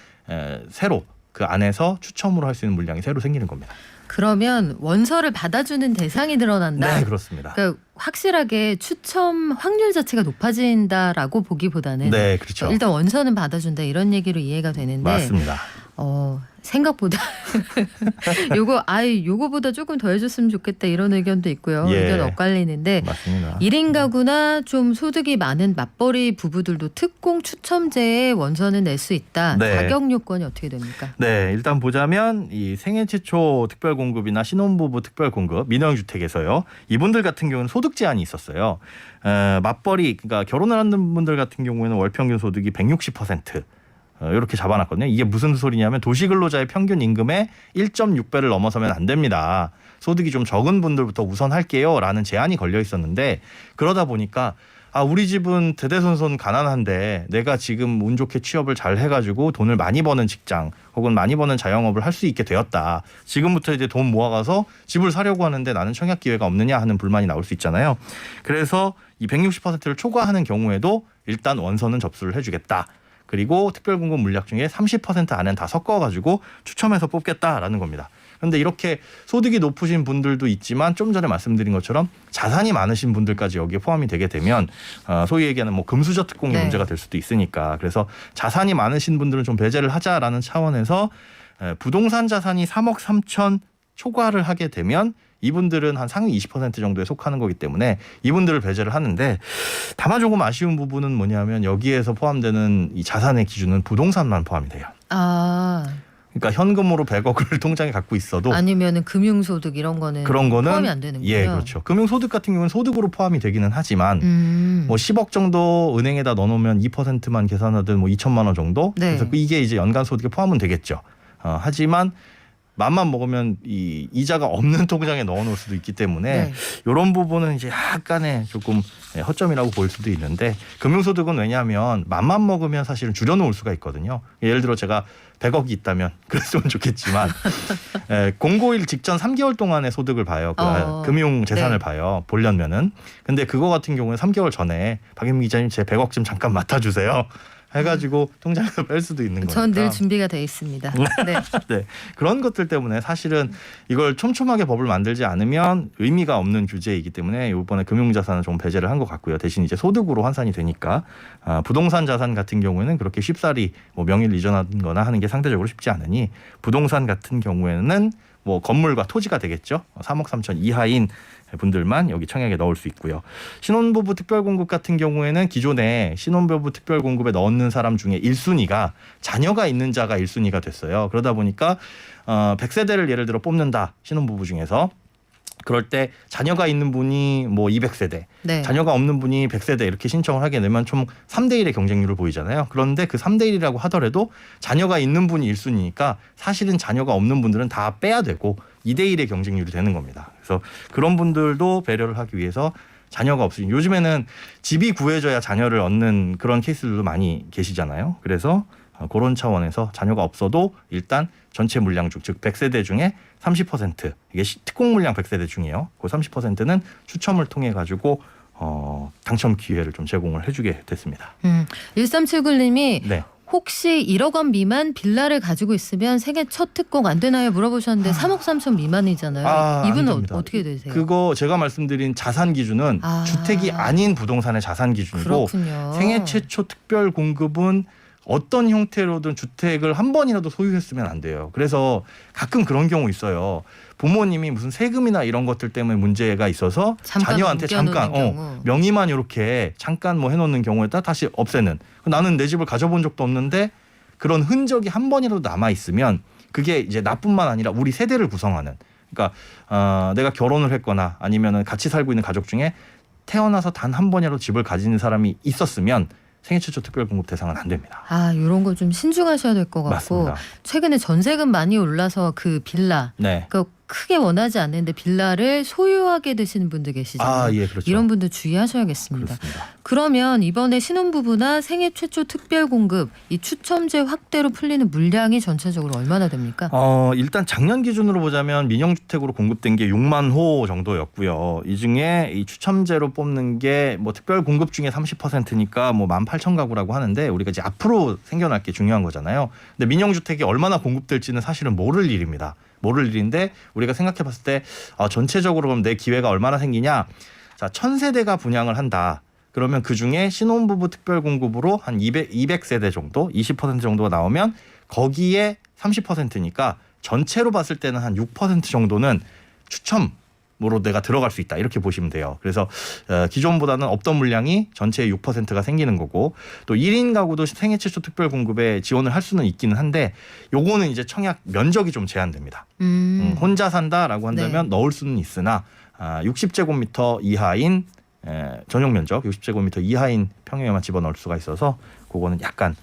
새로 그 안에서 추첨으로 할 수 있는 물량이 새로 생기는 겁니다. 그러면 원서를 받아주는 대상이 늘어난다. 네, 그렇습니다. 그러니까 확실하게 추첨 확률 자체가 높아진다라고 보기보다는 네, 그렇죠. 일단 원서는 받아준다 이런 얘기로 이해가 되는데 맞습니다. 생각보다 요거보다 조금 더 해줬으면 좋겠다 이런 의견도 있고요. 예. 의견 엇갈리는데 맞습니다. 1인 가구나 좀 소득이 많은 맞벌이 부부들도 특공 추첨제에 원서는 낼 수 있다. 네. 자격 요건이 어떻게 됩니까? 네, 일단 보자면 이 생애 최초 특별 공급이나 신혼부부 특별 공급 민영주택에서요. 이분들 같은 경우는 소득 제한이 있었어요. 맞벌이 그러니까 결혼을 하는 분들 같은 경우에는 월 평균 소득이 160%. 이렇게 잡아놨거든요. 이게 무슨 소리냐면 도시근로자의 평균 임금의 1.6배를 넘어서면 안 됩니다. 소득이 좀 적은 분들부터 우선할게요 라는 제한이 걸려 있었는데 그러다 보니까 우리 집은 대대손손 가난한데 내가 지금 운 좋게 취업을 잘 해가지고 돈을 많이 버는 직장 혹은 많이 버는 자영업을 할 수 있게 되었다. 지금부터 이제 돈 모아가서 집을 사려고 하는데 나는 청약 기회가 없느냐 하는 불만이 나올 수 있잖아요. 그래서 이 160%를 초과하는 경우에도 일단 원서는 접수를 해주겠다. 그리고 특별공급 물량 중에 30% 안에는 다 섞어가지고 추첨해서 뽑겠다라는 겁니다. 그런데 이렇게 소득이 높으신 분들도 있지만 좀 전에 말씀드린 것처럼 자산이 많으신 분들까지 여기에 포함이 되게 되면 소위 얘기하는 뭐 금수저 특공이 네. 문제가 될 수도 있으니까 그래서 자산이 많으신 분들은 좀 배제를 하자라는 차원에서 부동산 자산이 3억 3천 초과를 하게 되면 이분들은 한 상위 20% 정도에 속하는 거기 때문에 이분들을 배제를 하는데 다만 조금 아쉬운 부분은 뭐냐면 여기에서 포함되는 이 자산의 기준은 부동산만 포함이 돼요. 그러니까 현금으로 100억을 통장에 갖고 있어도 아니면은 금융소득 이런 거는 그런 거는 포함이 안 되는군요. 예, 그렇죠. 금융소득 같은 경우는 소득으로 포함이 되기는 하지만 뭐 10억 정도 은행에다 넣어놓으면 2%만 계산하든 뭐 2천만 원 정도. 네. 그래서 이게 이제 연간 소득에 포함은 되겠죠. 하지만 맘만 먹으면 이 이자가 없는 통장에 넣어놓을 수도 있기 때문에 네. 이런 부분은 이제 약간의 조금 허점이라고 보일 수도 있는데 금융소득은 왜냐하면 맘만 먹으면 사실은 줄여놓을 수가 있거든요. 예를 들어 제가 100억이 있다면 그랬으면 좋겠지만 공고일 직전 3개월 동안의 소득을 봐요. 금융 재산을 네. 봐요. 보려면은. 근데 그거 같은 경우는 3개월 전에 박인미 기자님 제 100억 좀 잠깐 맡아주세요. 해가지고 통장에서 뺄 수도 있는 거니까. 전 늘 준비가 돼 있습니다. 네. 네, 그런 것들 때문에 사실은 이걸 촘촘하게 법을 만들지 않으면 의미가 없는 규제이기 때문에 이번에 금융자산은 좀 배제를 한 것 같고요. 대신 이제 소득으로 환산이 되니까 부동산 자산 같은 경우에는 그렇게 쉽사리 뭐 명의를 이전하거나 하는 게 상대적으로 쉽지 않으니 부동산 같은 경우에는 뭐 건물과 토지가 되겠죠. 3억 3천 이하인 분들만 여기 청약에 넣을 수 있고요. 신혼부부 특별공급 같은 경우에는 기존에 신혼부부 특별공급에 넣는 사람 중에 1순위가 자녀가 있는 자가 1순위가 됐어요. 그러다 보니까 100세대를 예를 들어 뽑는다. 신혼부부 중에서. 그럴 때 자녀가 있는 분이 뭐 200세대, 네. 자녀가 없는 분이 100세대 이렇게 신청을 하게 되면 총 3대 1의 경쟁률을 보이잖아요. 그런데 그 3대 1이라고 하더라도 자녀가 있는 분이 1순위니까 사실은 자녀가 없는 분들은 다 빼야 되고 2대 1의 경쟁률이 되는 겁니다. 그래서 그런 분들도 배려를 하기 위해서 자녀가 없으니 요즘에는 집이 구해져야 자녀를 얻는 그런 케이스들도 많이 계시잖아요. 그래서 그런 차원에서 자녀가 없어도 일단 전체 물량 중, 즉 100세대 중에 30% 이게 특공 물량 100세대 중이에요. 그 30%는 추첨을 통해 가지고 당첨 기회를 좀 제공을 해주게 됐습니다. 1379님이 네. 혹시 1억 원 미만 빌라를 가지고 있으면 생애 첫 특공 안 되나요? 물어보셨는데 3억 3천 미만이잖아요. 이분은 안 됩니다. 어떻게 되세요? 그거 제가 말씀드린 자산 기준은 주택이 아닌 부동산의 자산 기준이고 그렇군요. 생애 최초 특별 공급은 어떤 형태로든 주택을 한 번이라도 소유했으면 안 돼요. 그래서 가끔 그런 경우 있어요. 부모님이 무슨 세금이나 이런 것들 때문에 문제가 있어서 자녀한테 잠깐 명의만 이렇게 잠깐 뭐 해놓는 경우에 다시 없애는. 나는 내 집을 가져본 적도 없는데 그런 흔적이 한 번이라도 남아 있으면 그게 이제 나뿐만 아니라 우리 세대를 구성하는. 그러니까 내가 결혼을 했거나 아니면은 같이 살고 있는 가족 중에 태어나서 단 한 번이라도 집을 가지는 사람이 있었으면 생애 최초 특별공급 대상은 안 됩니다. 이런 거 좀 신중하셔야 될 것 같고 맞습니다. 최근에 전세금 많이 올라서 그 빌라 네. 그 크게 원하지 않는데 빌라를 소유하게 되시는 분들 계시잖아요. 예, 그렇죠. 이런 분들 주의하셔야겠습니다. 그렇습니다. 그러면 이번에 신혼부부나 생애 최초 특별공급 이 추첨제 확대로 풀리는 물량이 전체적으로 얼마나 됩니까? 일단 작년 기준으로 보자면 민영주택으로 공급된 게 6만 호 정도였고요. 이 중에 이 추첨제로 뽑는 게 뭐 특별 공급 중에 30%니까 뭐 18,000가구라고 하는데 우리가 이제 앞으로 생겨날 게 중요한 거잖아요. 근데 민영주택이 얼마나 공급될지는 사실은 모를 일입니다. 모를 일인데 우리가 생각해봤을 때 전체적으로 그럼 내 기회가 얼마나 생기냐? 자, 1000세대가 분양을 한다. 그러면 그중에 신혼부부 특별공급으로 한 200세대 정도, 20% 정도가 나오면 거기에 30%니까 전체로 봤을 때는 한 6% 정도는 추첨으로 내가 들어갈 수 있다. 이렇게 보시면 돼요. 그래서 기존보다는 없던 물량이 전체의 6%가 생기는 거고 또 1인 가구도 생애 최초 특별공급에 지원을 할 수는 있기는 한데 요거는 이제 청약 면적이 좀 제한됩니다. 혼자 산다라고 한다면 넣을 수는 있으나 60제곱미터 이하인 전용 면적 60제곱미터 이하인 평형에만 집어넣을 수가 있어서 그거는 약간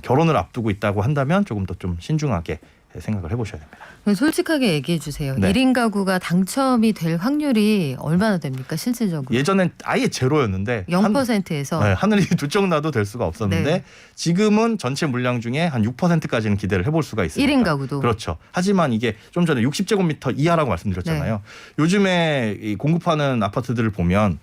결혼을 앞두고 있다고 한다면 조금 더 좀 신중하게 생각을 해보셔야 됩니다. 솔직하게 얘기해 주세요. 네. 1인 가구가 당첨이 될 확률이 얼마나 됩니까? 실질적으로. 예전엔 아예 제로였는데 0%에서 하늘이 두 쪽 나도 될 수가 없었는데 네. 지금은 전체 물량 중에 한 6%까지는 기대를 해볼 수가 있습니다. 1인 가구도. 그렇죠. 하지만 이게 좀 전에 60제곱미터 이하라고 말씀드렸잖아요. 네. 요즘에 이 공급하는 아파트들을 보면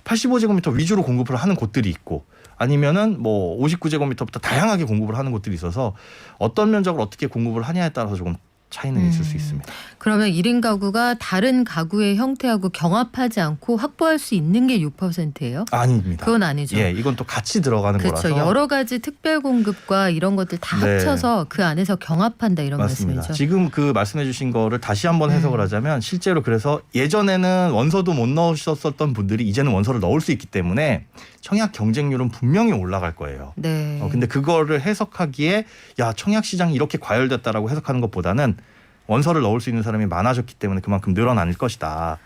85제곱미터 위주로 공급을 하는 곳들이 있고 아니면은 뭐 59제곱미터부터 다양하게 공급을 하는 곳들이 있어서 어떤 면적을 어떻게 공급을 하냐에 따라서 조금 차이는 있을 수 있습니다. 그러면 1인 가구가 다른 가구의 형태하고 경합하지 않고 확보할 수 있는 게 6%예요? 아닙니다. 그건 아니죠. 예, 이건 또 같이 들어가는 그렇죠. 거라서. 여러 가지 특별 공급과 이런 것들 다 네. 합쳐서 그 안에서 경합한다 이런 맞습니다. 말씀이죠. 지금 그 말씀해 주신 거를 다시 한번 해석을 하자면 실제로 그래서 예전에는 원서도 못 넣으셨었던 분들이 이제는 원서를 넣을 수 있기 때문에 청약 경쟁률은 분명히 올라갈 거예요. 네. 근데 그거를 해석하기에 야 청약 시장이 이렇게 과열됐다라고 해석하는 것보다는 원서를 넣을 수 있는 사람이 많아졌기 때문에 그만큼 늘어날 것이다.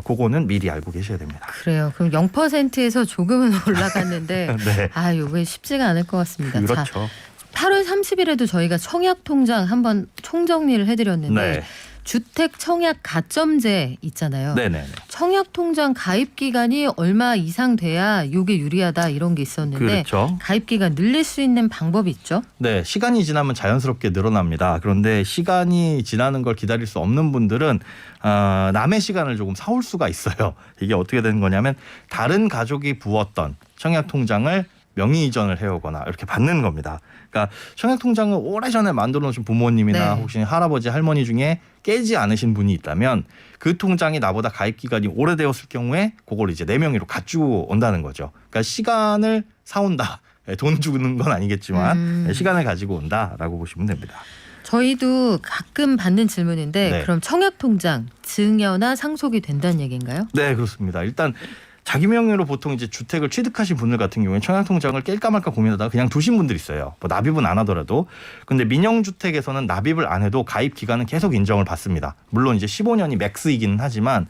그거는 미리 알고 계셔야 됩니다. 그래요. 그럼 0%에서 조금은 올라갔는데 네. 요게 쉽지가 않을 것 같습니다. 그렇죠. 자, 8월 30일에도 저희가 청약 통장 한번 총정리를 해드렸는데 네. 주택 청약 가점제 있잖아요. 네네. 청약 통장 가입 기간이 얼마 이상 돼야 이게 유리하다 이런 게 있었는데 그렇죠. 가입 기간 늘릴 수 있는 방법이 있죠. 네, 시간이 지나면 자연스럽게 늘어납니다. 그런데 시간이 지나는 걸 기다릴 수 없는 분들은 남의 시간을 조금 사올 수가 있어요. 이게 어떻게 되는 거냐면 다른 가족이 부었던 청약 통장을 명의 이전을 해오거나 이렇게 받는 겁니다. 그러니까 청약 통장을 오래전에 만들어 놓으신 부모님이나 네. 혹시 할아버지 할머니 중에 깨지 않으신 분이 있다면 그 통장이 나보다 가입 기간이 오래되었을 경우에 그걸 이제 내 명의로 가지고 온다는 거죠. 그러니까 시간을 사온다. 돈 주는 건 아니겠지만 시간을 가지고 온다라고 보시면 됩니다. 저희도 가끔 받는 질문인데 네. 그럼 청약 통장 증여나 상속이 된다는 얘기인가요? 네, 그렇습니다. 일단 자기 명의로 보통 이제 주택을 취득하신 분들 같은 경우에 청약통장을 깰까 말까 고민하다가 그냥 두신 분들이 있어요. 뭐 납입은 안 하더라도. 근데 민영주택에서는 납입을 안 해도 가입 기간은 계속 인정을 받습니다. 물론 이제 15년이 맥스이기는 하지만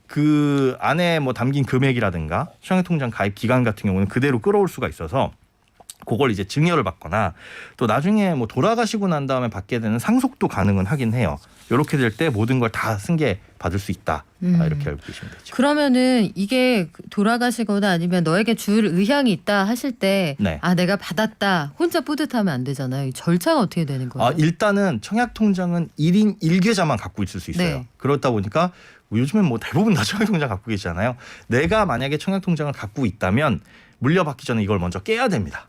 그 안에 뭐 담긴 금액이라든가 청약통장 가입 기간 같은 경우는 그대로 끌어올 수가 있어서 그걸 이제 증여를 받거나 또 나중에 뭐 돌아가시고 난 다음에 받게 되는 상속도 가능은 하긴 해요. 이렇게 될 때 모든 걸 다 승계 받을 수 있다. 이렇게 알고 계시면 되죠. 그러면은 이게 돌아가시거나 아니면 너에게 줄 의향이 있다 하실 때 네. 내가 받았다 혼자 뿌듯하면 안 되잖아요. 이 절차가 어떻게 되는 거예요? 일단은 청약통장은 1인 1계좌만 갖고 있을 수 있어요. 네. 그렇다 보니까 요즘엔 뭐 대부분 다 청약통장 갖고 계시잖아요. 내가 만약에 청약통장을 갖고 있다면 물려받기 전에 이걸 먼저 깨야 됩니다.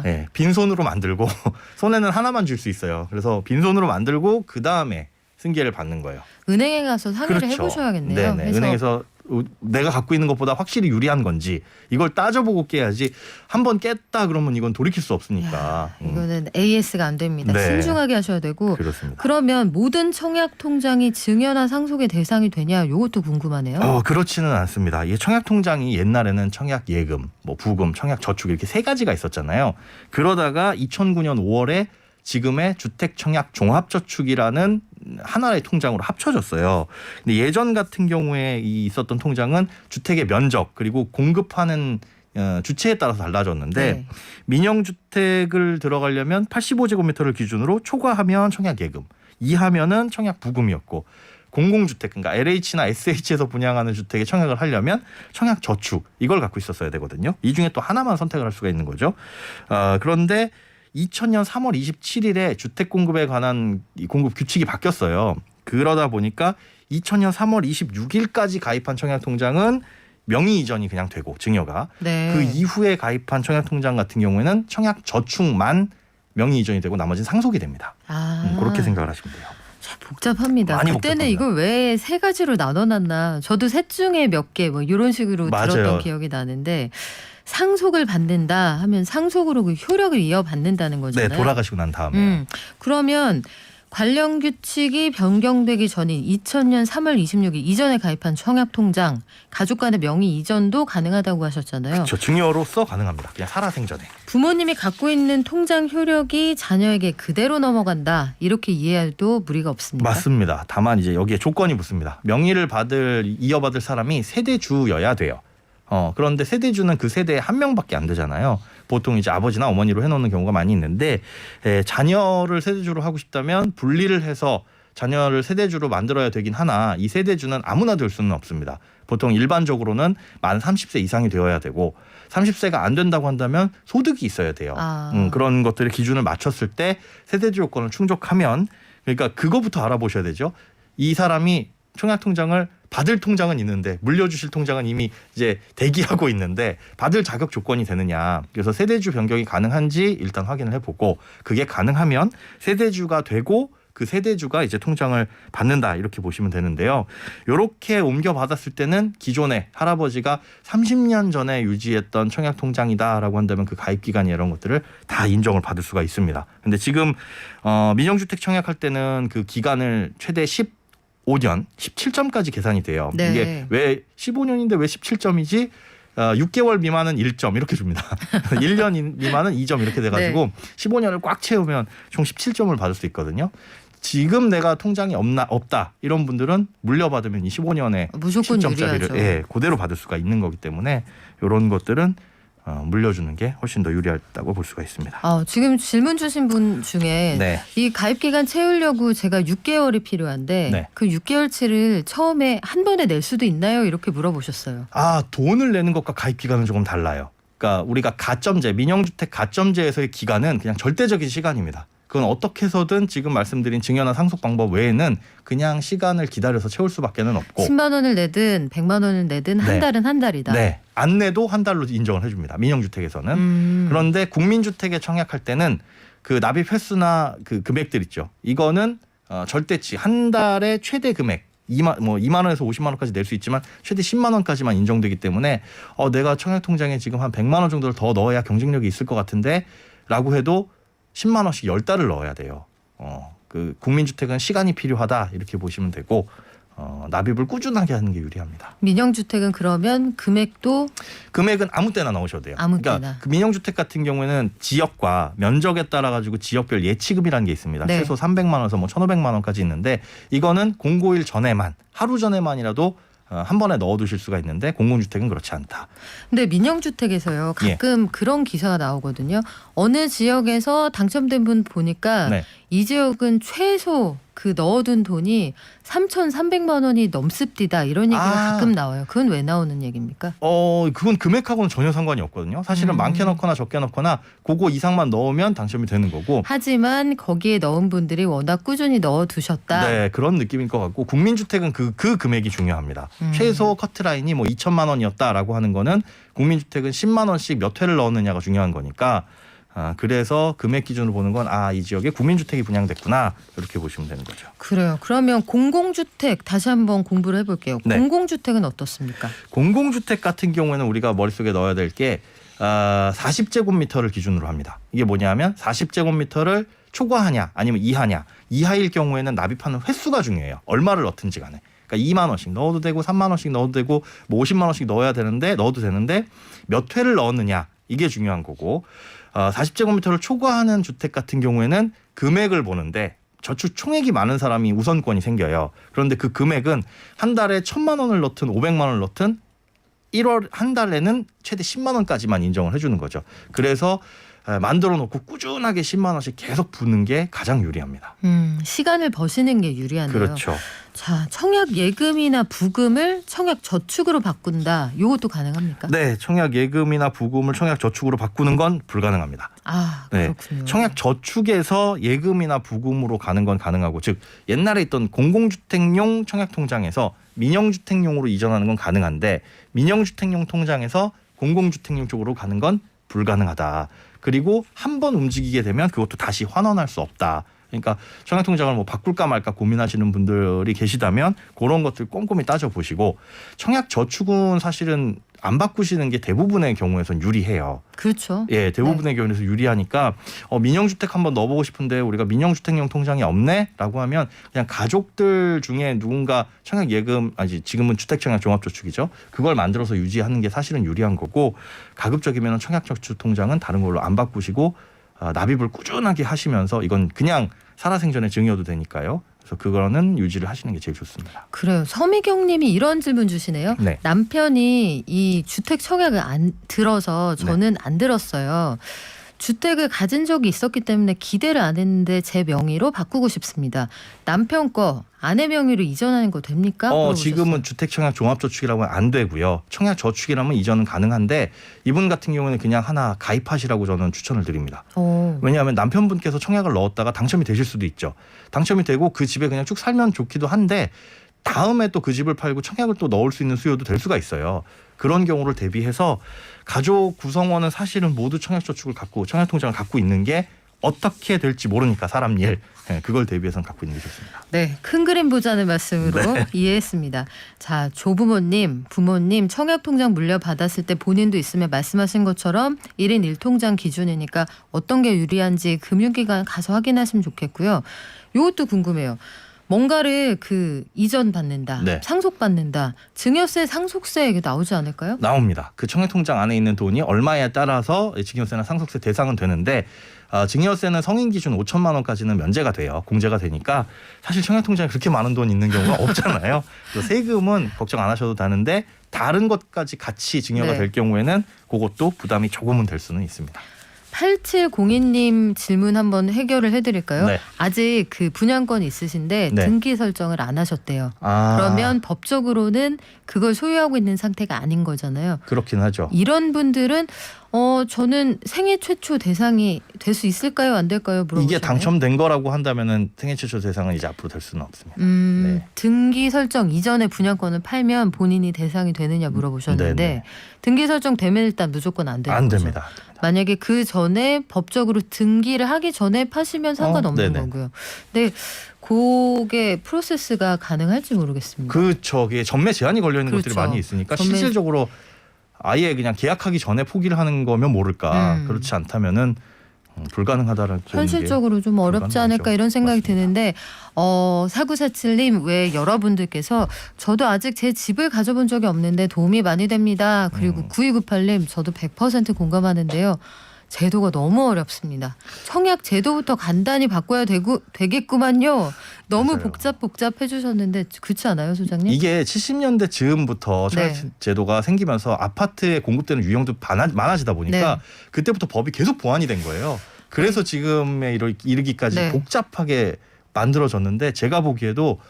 네, 빈손으로 만들고 손에는 하나만 줄 수 있어요. 그래서 빈손으로 만들고 그 다음에 승계를 받는 거예요. 은행에 가서 상의를 그렇죠. 해보셔야겠네요. 네네. 해서 은행에서 내가 갖고 있는 것보다 확실히 유리한 건지 이걸 따져보고 깨야지 한번 깼다 그러면 이건 돌이킬 수 없으니까. 이거는 AS가 안 됩니다. 네. 신중하게 하셔야 되고. 그렇습니다. 그러면 모든 청약 통장이 증여나 상속의 대상이 되냐 이것도 궁금하네요. 그렇지는 않습니다. 이 청약 통장이 옛날에는 청약 예금, 뭐 부금, 청약 저축 이렇게 세 가지가 있었잖아요. 그러다가 2009년 5월에 지금의 주택청약 종합저축이라는 하나의 통장으로 합쳐졌어요. 근데 예전 같은 경우에 있었던 통장은 주택의 면적 그리고 공급하는 주체에 따라서 달라졌는데 민영주택을 들어가려면 85제곱미터를 기준으로 초과하면 청약예금, 이하면은 청약부금이었고 공공주택 그러니까 LH나 SH에서 분양하는 주택에 청약을 하려면 청약저축 이걸 갖고 있었어야 되거든요. 이 중에 또 하나만 선택을 할 수가 있는 거죠. 그런데 2000년 3월 27일에 주택 공급에 관한 이 공급 규칙이 바뀌었어요. 그러다 보니까 2000년 3월 26일까지 가입한 청약통장은 명의 이전이 그냥 되고 증여가 그 이후에 가입한 청약통장 같은 경우에는 청약저축만 명의 이전이 되고 나머지는 상속이 됩니다. 그렇게 생각을 하시면 돼요. 복잡합니다. 많이 그때는 복잡합니다. 이걸 왜 세 가지로 나눠놨나. 저도 셋 중에 몇 개 뭐 이런 식으로 맞아요. 들었던 기억이 나는데 상속을 받는다 하면 상속으로 그 효력을 이어받는다는 거잖아요. 네, 돌아가시고 난 다음에. 그러면 관련 규칙이 변경되기 전인 2000년 3월 26일 이전에 가입한 청약통장 가족 간의 명의 이전도 가능하다고 하셨잖아요. 그렇죠. 증여로서 가능합니다. 그냥 살아생전에. 부모님이 갖고 있는 통장 효력이 자녀에게 그대로 넘어간다. 이렇게 이해해도 무리가 없습니다. 맞습니다. 다만 이제 여기에 조건이 붙습니다. 명의를 이어받을 사람이 세대주여야 돼요. 그런데 세대주는 그 세대에 한 명밖에 안 되잖아요. 보통 이제 아버지나 어머니로 해놓는 경우가 많이 있는데 자녀를 세대주로 하고 싶다면 분리를 해서 자녀를 세대주로 만들어야 되긴 하나 이 세대주는 아무나 될 수는 없습니다. 보통 일반적으로는 만 30세 이상이 되어야 되고 30세가 안 된다고 한다면 소득이 있어야 돼요. 그런 것들의 기준을 맞췄을 때 세대주 요건을 충족하면 그러니까 그거부터 알아보셔야 되죠. 이 사람이 청약통장을 받을 통장은 있는데 물려주실 통장은 이미 이제 대기하고 있는데 받을 자격 조건이 되느냐. 그래서 세대주 변경이 가능한지 일단 확인을 해보고 그게 가능하면 세대주가 되고 그 세대주가 이제 통장을 받는다 이렇게 보시면 되는데요. 이렇게 옮겨받았을 때는 기존에 할아버지가 30년 전에 유지했던 청약통장이다라고 한다면 그 가입기간 이런 것들을 다 인정을 받을 수가 있습니다. 근데 지금 민영주택 청약할 때는 그 기간을 최대 15년, 17점까지 계산이 돼요. 네. 이게 왜 15년인데 왜 17점이지? 6개월 미만은 1점 이렇게 줍니다. 1년 미만은 2점 이렇게 돼가지고 15년을 꽉 채우면 총 17점을 받을 수 있거든요. 지금 내가 통장이 없다 이런 분들은 물려받으면 이 15년에 무조건 10점짜리를 유리하죠. 그대로 받을 수가 있는 거기 때문에 이런 것들은 물려주는 게 훨씬 더 유리하다고 볼 수가 있습니다. 지금 질문 주신 분 중에 네. 이 가입 기간 채우려고 제가 6개월이 필요한데 네. 그 6개월치를 처음에 한 번에 낼 수도 있나요? 이렇게 물어보셨어요. 돈을 내는 것과 가입 기간은 조금 달라요. 그러니까 우리가 가점제, 민영주택 가점제에서의 기간은 그냥 절대적인 시간입니다. 그건 어떻게 해서든 지금 말씀드린 증여나 상속 방법 외에는 그냥 시간을 기다려서 채울 수밖에는 없고 10만 원을 내든 100만 원을 내든 한 네. 달은 한 달이다. 네. 안 내도 한 달로 인정을 해줍니다. 민영주택에서는. 그런데 국민주택에 청약할 때는 그 납입 횟수나 그 금액들 있죠. 이거는 절대치 한 달에 최대 금액 2만 원에서 50만 원까지 낼 수 있지만 최대 10만 원까지만 인정되기 때문에 내가 청약통장에 지금 한 100만 원 정도를 더 넣어야 경쟁력이 있을 것 같은데 라고 해도 10만 원씩 10달을 넣어야 돼요. 그 국민주택은 시간이 필요하다 이렇게 보시면 되고 납입을 꾸준하게 하는 게 유리합니다. 민영주택은 그러면 금액은 아무 때나 넣으셔도 돼요. 아무 때나. 그러니까 그 민영주택 같은 경우에는 지역과 면적에 따라 가지고 지역별 예치금이라는 게 있습니다. 네. 최소 300만 원에서 1,500만 원까지 있는데 이거는 공고일 전에만 하루 전에만이라도 한 번에 넣어두실 수가 있는데 공공주택은 그렇지 않다. 근데 민영주택에서요 가끔 그런 기사가 나오거든요. 어느 지역에서 당첨된 분 보니까 네. 이 지역은 최소 그 넣어둔 돈이 3,300만 원이 넘습디다 이런 얘기가 가끔 나와요. 그건 왜 나오는 얘기입니까? 그건 금액하고는 전혀 상관이 없거든요. 사실은 많게 넣거나 적게 넣거나 그거 이상만 넣으면 당첨이 되는 거고. 하지만 거기에 넣은 분들이 워낙 꾸준히 넣어두셨다. 네, 그런 느낌인 것 같고 국민주택은 그 금액이 중요합니다. 최소 커트라인이 2천만 원이었다라고 하는 거는 국민주택은 10만 원씩 몇 회를 넣었느냐가 중요한 거니까 그래서 금액 기준으로 보는 건 이 지역에 국민주택이 분양됐구나 이렇게 보시면 되는 거죠. 그래요. 그러면 공공주택 다시 한번 공부를 해볼게요. 네. 공공주택은 어떻습니까? 공공주택 같은 경우에는 우리가 머릿속에 넣어야 될 게 40제곱미터를 기준으로 합니다. 이게 뭐냐면 40제곱미터를 초과하냐 아니면 이하냐. 이하일 경우에는 납입하는 횟수가 중요해요. 얼마를 넣든지 간에. 그러니까 2만 원씩 넣어도 되고 3만 원씩 넣어도 되고 50만 원씩 넣어도 되는데 몇 회를 넣었느냐 이게 중요한 거고 40제곱미터를 초과하는 주택 같은 경우에는 금액을 보는데 저축 총액이 많은 사람이 우선권이 생겨요. 그런데 그 금액은 한 달에 1,000만 원을 넣든 500만 원을 넣든 1월 한 달에는 최대 10만 원까지만 인정을 해주는 거죠. 그래서 만들어 놓고 꾸준하게 10만 원씩 계속 부는 게 가장 유리합니다. 시간을 버시는 게 유리하네요. 그렇죠. 자, 청약 예금이나 부금을 청약 저축으로 바꾼다. 이것도 가능합니까? 네, 청약 예금이나 부금을 청약 저축으로 바꾸는 건 불가능합니다. 네, 그렇군요. 청약 저축에서 예금이나 부금으로 가는 건 가능하고 즉 옛날에 있던 공공주택용 청약통장에서 민영주택용으로 이전하는 건 가능한데 민영주택용 통장에서 공공주택용 쪽으로 가는 건 불가능하다. 그리고 한 번 움직이게 되면 그것도 다시 환원할 수 없다. 그러니까 청약통장을 바꿀까 말까 고민하시는 분들이 계시다면 그런 것들 꼼꼼히 따져보시고 청약저축은 사실은 안 바꾸시는 게 대부분의 경우에선 유리해요. 그렇죠. 예, 대부분의 경우에서 유리하니까 민영주택 한번 넣어보고 싶은데 우리가 민영주택용 통장이 없네? 라고 하면 그냥 가족들 중에 누군가 청약예금, 지금은 주택청약종합저축이죠. 그걸 만들어서 유지하는 게 사실은 유리한 거고 가급적이면 청약저축 통장은 다른 걸로 안 바꾸시고 납입을 꾸준하게 하시면서 이건 그냥 살아생전에 증여도 되니까요. 그래서 그거는 유지를 하시는 게 제일 좋습니다. 그래요. 서미경 님이 이런 질문 주시네요. 네. 남편이 이 주택 청약을 안 들어서 저는 안 들었어요. 주택을 가진 적이 있었기 때문에 기대를 안 했는데 제 명의로 바꾸고 싶습니다. 남편 거 아내 명의로 이전하는 거 됩니까? 지금은 주택청약종합저축이라고 하면 안 되고요. 청약저축이라면 이전은 가능한데 이분 같은 경우는 그냥 하나 가입하시라고 저는 추천을 드립니다. 왜냐하면 남편분께서 청약을 넣었다가 당첨이 되실 수도 있죠. 당첨이 되고 그 집에 그냥 쭉 살면 좋기도 한데 다음에 또 그 집을 팔고 청약을 또 넣을 수 있는 수요도 될 수가 있어요. 그런 경우를 대비해서 가족 구성원은 사실은 모두 청약저축을 청약통장을 갖고 있는 게 어떻게 될지 모르니까 사람 일 그걸 대비해서는 갖고 있는 게 좋습니다. 네, 큰 그림 보자는 말씀으로 네. 이해했습니다. 자, 조부모님, 부모님 청약통장 물려받았을 때 본인도 있으면 말씀하신 것처럼 1인 1통장 기준이니까 어떤 게 유리한지 금융기관 가서 확인하시면 좋겠고요. 이것도 궁금해요. 뭔가를 이전 받는다, 네. 상속 받는다, 증여세, 상속세 이게 나오지 않을까요? 나옵니다. 그 청약통장 안에 있는 돈이 얼마에 따라서 증여세나 상속세 대상은 되는데 증여세는 성인 기준 5천만 원까지는 면제가 돼요. 공제가 되니까 사실 청약통장에 그렇게 많은 돈 있는 경우가 없잖아요. 세금은 걱정 안 하셔도 되는데 다른 것까지 같이 증여가 네. 될 경우에는 그것도 부담이 조금은 될 수는 있습니다. 8702님 질문 한번 해결을 해드릴까요? 네. 아직 그 분양권이 있으신데 네. 등기 설정을 안 하셨대요. 아, 그러면 법적으로는 그걸 소유하고 있는 상태가 아닌 거잖아요. 그렇긴 하죠. 이런 분들은 저는 생애 최초 대상이 될 수 있을까요? 안 될까요? 물어보시네요. 이게 당첨된 거라고 한다면은 생애 최초 대상은 이제 앞으로 될 수는 없습니다. 네. 등기 설정 이전에 분양권을 팔면 본인이 대상이 되느냐 물어보셨는데 네네. 등기 설정 되면 일단 무조건 안 되는 안 거죠. 됩니다. 만약에 그 전에 법적으로 등기를 하기 전에 파시면 상관없는 네네. 거고요. 근데 그게 프로세스가 가능할지 모르겠습니다. 그 저기 전매 제한이 걸려 있는 그렇죠. 것들이 많이 있으니까 전매- 실질적으로 아예 그냥 계약하기 전에 포기를 하는 거면 모를까. 그렇지 않다면은 불가능하다는 현실적으로 좀 어렵지 않을까 이런 생각이 드는데 4947님 외 여러분들께서 저도 아직 제 집을 가져본 적이 없는데 도움이 많이 됩니다. 그리고 9298님 저도 100% 공감하는데요. 제도가 너무 어렵습니다. 청약 제도부터 간단히 바꿔야 되겠구만요. 너무 맞아요. 복잡해 주셨는데 그렇지 않아요, 소장님? 이게 70년대 즈음부터 청약 네. 제도가 생기면서 아파트에 공급되는 유형도 많아지다 보니까 네. 그때부터 법이 계속 보완이 된 거예요. 그래서 지금에 이르기까지 네. 복잡하게 만들어졌는데 제가 보기에도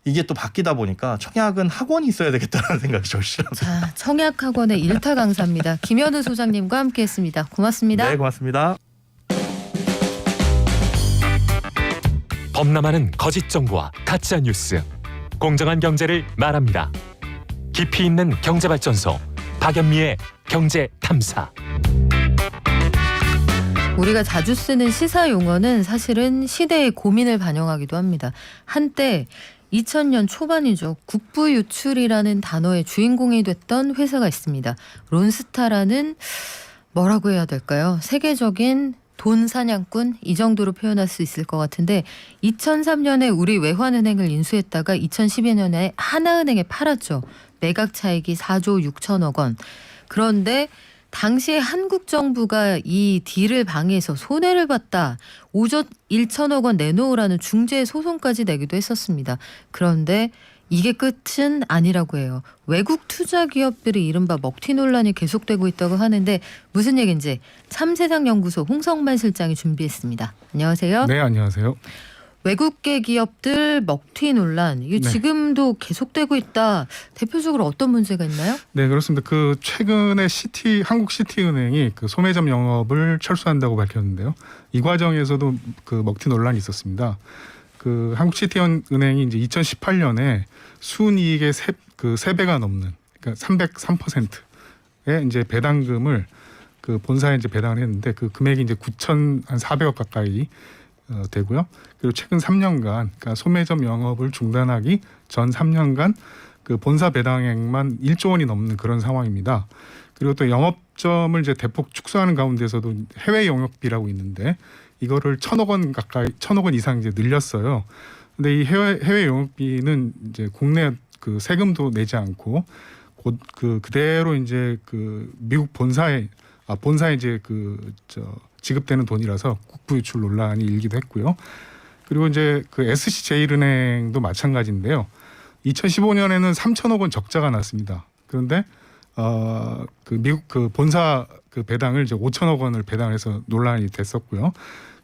이게 또 바뀌다 보니까 청약은 학원이 있어야 되겠다는 생각이 절실합니다. 자, 청약학원의 일타 강사입니다. 김현우 소장님과 함께했습니다. 고맙습니다. 네, 고맙습니다. 범람하는 거짓 정보와 가짜 뉴스, 공정한 경제를 말합니다. 깊이 있는 경제발전소 박연미의 경제탐사. 우리가 자주 쓰는 시사 용어는 사실은 시대의 고민을 반영하기도 합니다. 한때 2000년 초반이죠. 국부유출이라는 단어의 주인공이 됐던 회사가 있습니다. 론스타라는 뭐라고 해야 될까요? 세계적인 돈 사냥꾼 이 정도로 표현할 수 있을 것 같은데 2003년에 우리 외환은행을 인수했다가 2012년에 하나은행에 팔았죠. 매각 차익이 4조 6천억 원. 그런데 당시에 한국 정부가 이 딜을 방해해서 손해를 봤다. 5조 1천억 원 내놓으라는 중재 소송까지 내기도 했었습니다. 그런데 이게 끝은 아니라고 해요. 외국 투자 기업들이 이른바 먹튀 논란이 계속되고 있다고 하는데 무슨 얘기인지 참세상연구소 홍성만 실장이 준비했습니다. 안녕하세요. 네, 안녕하세요. 외국계 기업들 먹튀 논란 이게 네. 지금도 계속되고 있다. 대표적으로 어떤 문제가 있나요? 네, 그렇습니다. 그 최근에 한국 시티은행이 그 소매점 영업을 철수한다고 밝혔는데요. 이 과정에서도 그 먹튀 논란이 있었습니다. 그 한국 시티은행이 이제 2018년에 순이익의 3배가 넘는 그러니까 303%의 이제 배당금을 그 본사에 이제 배당을 했는데 그 금액이 이제 9,400억 가까이 되고요. 그리고 최근 3년간 그러니까 소매점 영업을 중단하기 전 3년간 그 본사 배당액만 1조 원이 넘는 그런 상황입니다. 그리고 또 영업점을 이제 대폭 축소하는 가운데서도 해외 영업비라고 있는데 이거를 1,000억 원 가까이 1,000억 원 이상 이제 늘렸어요. 근데 이 해외 영업비는 이제 국내 그 세금도 내지 않고 곧 그대로 이제 그 미국 본사에 이제 지급되는 돈이라서 국부 유출 논란이 일기도 했고요. 그리고 이제 그 SC제일은행도 마찬가지인데요. 2015년에는 3천억 원 적자가 났습니다. 그런데 그 미국 그 본사 그 배당을 이제 5천억 원을 배당해서 논란이 됐었고요.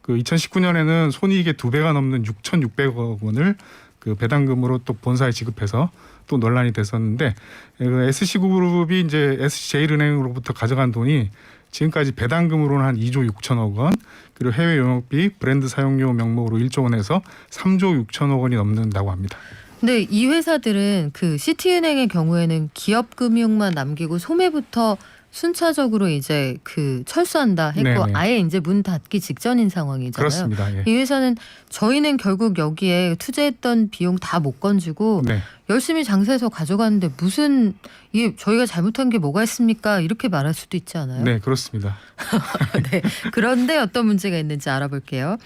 그 2019년에는 손이익의 2배가 넘는 6,600억 원을 그 배당금으로 또 본사에 지급해서 또 논란이 됐었는데 그 SC그룹이 이제 SC제일은행으로부터 가져간 돈이 지금까지 배당금으로는 한 2조 6천억 원, 그리고 해외 영업비, 브랜드 사용료 명목으로 1조 원에서 3조 6천억 원이 넘는다고 합니다. 근데 이 회사들은 그 시티은행의 경우에는 기업금융만 남기고 소매부터 순차적으로 이제 그 철수한다 했고 네네. 아예 이제 문 닫기 직전인 상황이잖아요. 그렇습니다. 예. 이 회사는 저희는 결국 여기에 투자했던 비용 다 못 건지고 네. 열심히 장사해서 가져가는데 무슨 이게 저희가 잘못한 게 뭐가 있습니까? 이렇게 말할 수도 있지 않아요? 네, 그렇습니다. 네. 그런데 어떤 문제가 있는지 알아볼게요.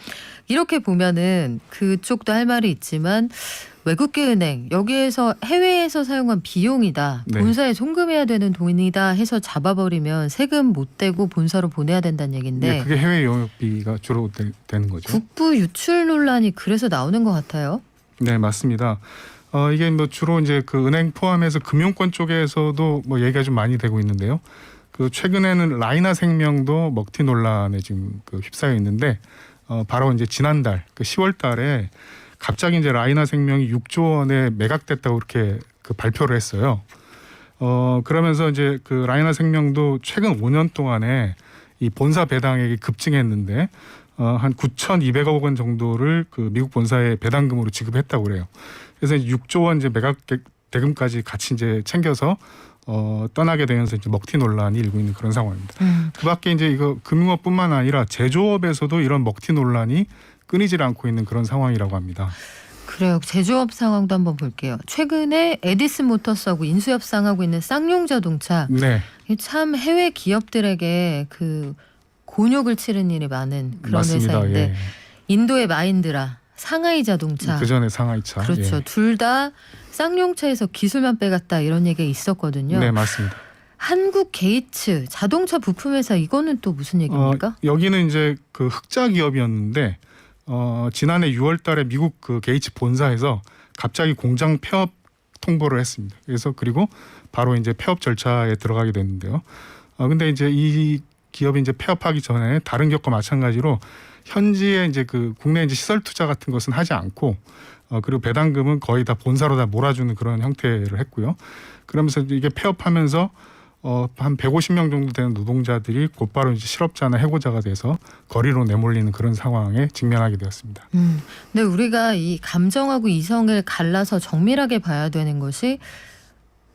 이렇게 보면은 그쪽도 할 말이 있지만 외국계 은행 여기에서 해외에서 사용한 비용이다. 네. 본사에 송금해야 되는 돈이다 해서 잡아버리면 세금 못 떼고 본사로 보내야 된다는 얘기인데 네, 그게 해외 영역비가 주로 되는 거죠. 국부 유출 논란이 그래서 나오는 것 같아요. 네, 맞습니다. 이게 뭐 주로 이제 그 은행 포함해서 금융권 쪽에서도 뭐 얘기가 좀 많이 되고 있는데요. 그 최근에는 라이나 생명도 먹튀 논란에 지금 그 휩싸여 있는데 바로 이제 지난달 그 10월달에 갑자기 이제 라이나 생명이 6조 원에 매각됐다고 이렇게 그 발표를 했어요. 그러면서 이제 그 라이나 생명도 최근 5년 동안에 이 본사 배당액이 급증했는데 한 9,200억 원 정도를 그 미국 본사에 배당금으로 지급했다고 그래요. 그래서 6조 원 이제 매각 대금까지 같이 이제 챙겨서 떠나게 되면서 이제 먹튀 논란이 일고 있는 그런 상황입니다. 그밖에 이제 이거 금융업뿐만 아니라 제조업에서도 이런 먹튀 논란이 끊이질 않고 있는 그런 상황이라고 합니다. 그래요. 제조업 상황도 한번 볼게요. 최근에 에디슨 모터스하고 인수협상하고 있는 쌍용 자동차. 네. 참 해외 기업들에게 그 곤욕을 치른 일이 많은 그런 맞습니다. 회사인데 예. 인도의 마인드라, 상하이 자동차. 그 전에 상하이차. 그렇죠. 예. 둘 다 쌍용차에서 기술만 빼갔다 이런 얘기가 있었거든요. 네, 맞습니다. 한국 게이츠 자동차 부품 회사 이거는 또 무슨 얘기입니까? 여기는 이제 그 흑자 기업이었는데 지난해 6월달에 미국 그 게이츠 본사에서 갑자기 공장 폐업 통보를 했습니다. 그래서 그리고 바로 이제 폐업 절차에 들어가게 됐는데요. 근데 이제 이 기업이 이제 폐업하기 전에 다른 기업과 마찬가지로 현지에 이제 그 국내 이제 시설 투자 같은 것은 하지 않고 그리고 배당금은 거의 다 본사로 다 몰아주는 그런 형태를 했고요. 그러면서 이게 폐업하면서 한 150명 정도 되는 노동자들이 곧바로 이제 실업자나 해고자가 돼서 거리로 내몰리는 그런 상황에 직면하게 되었습니다. 근데 우리가 이 감정하고 이성을 갈라서 정밀하게 봐야 되는 것이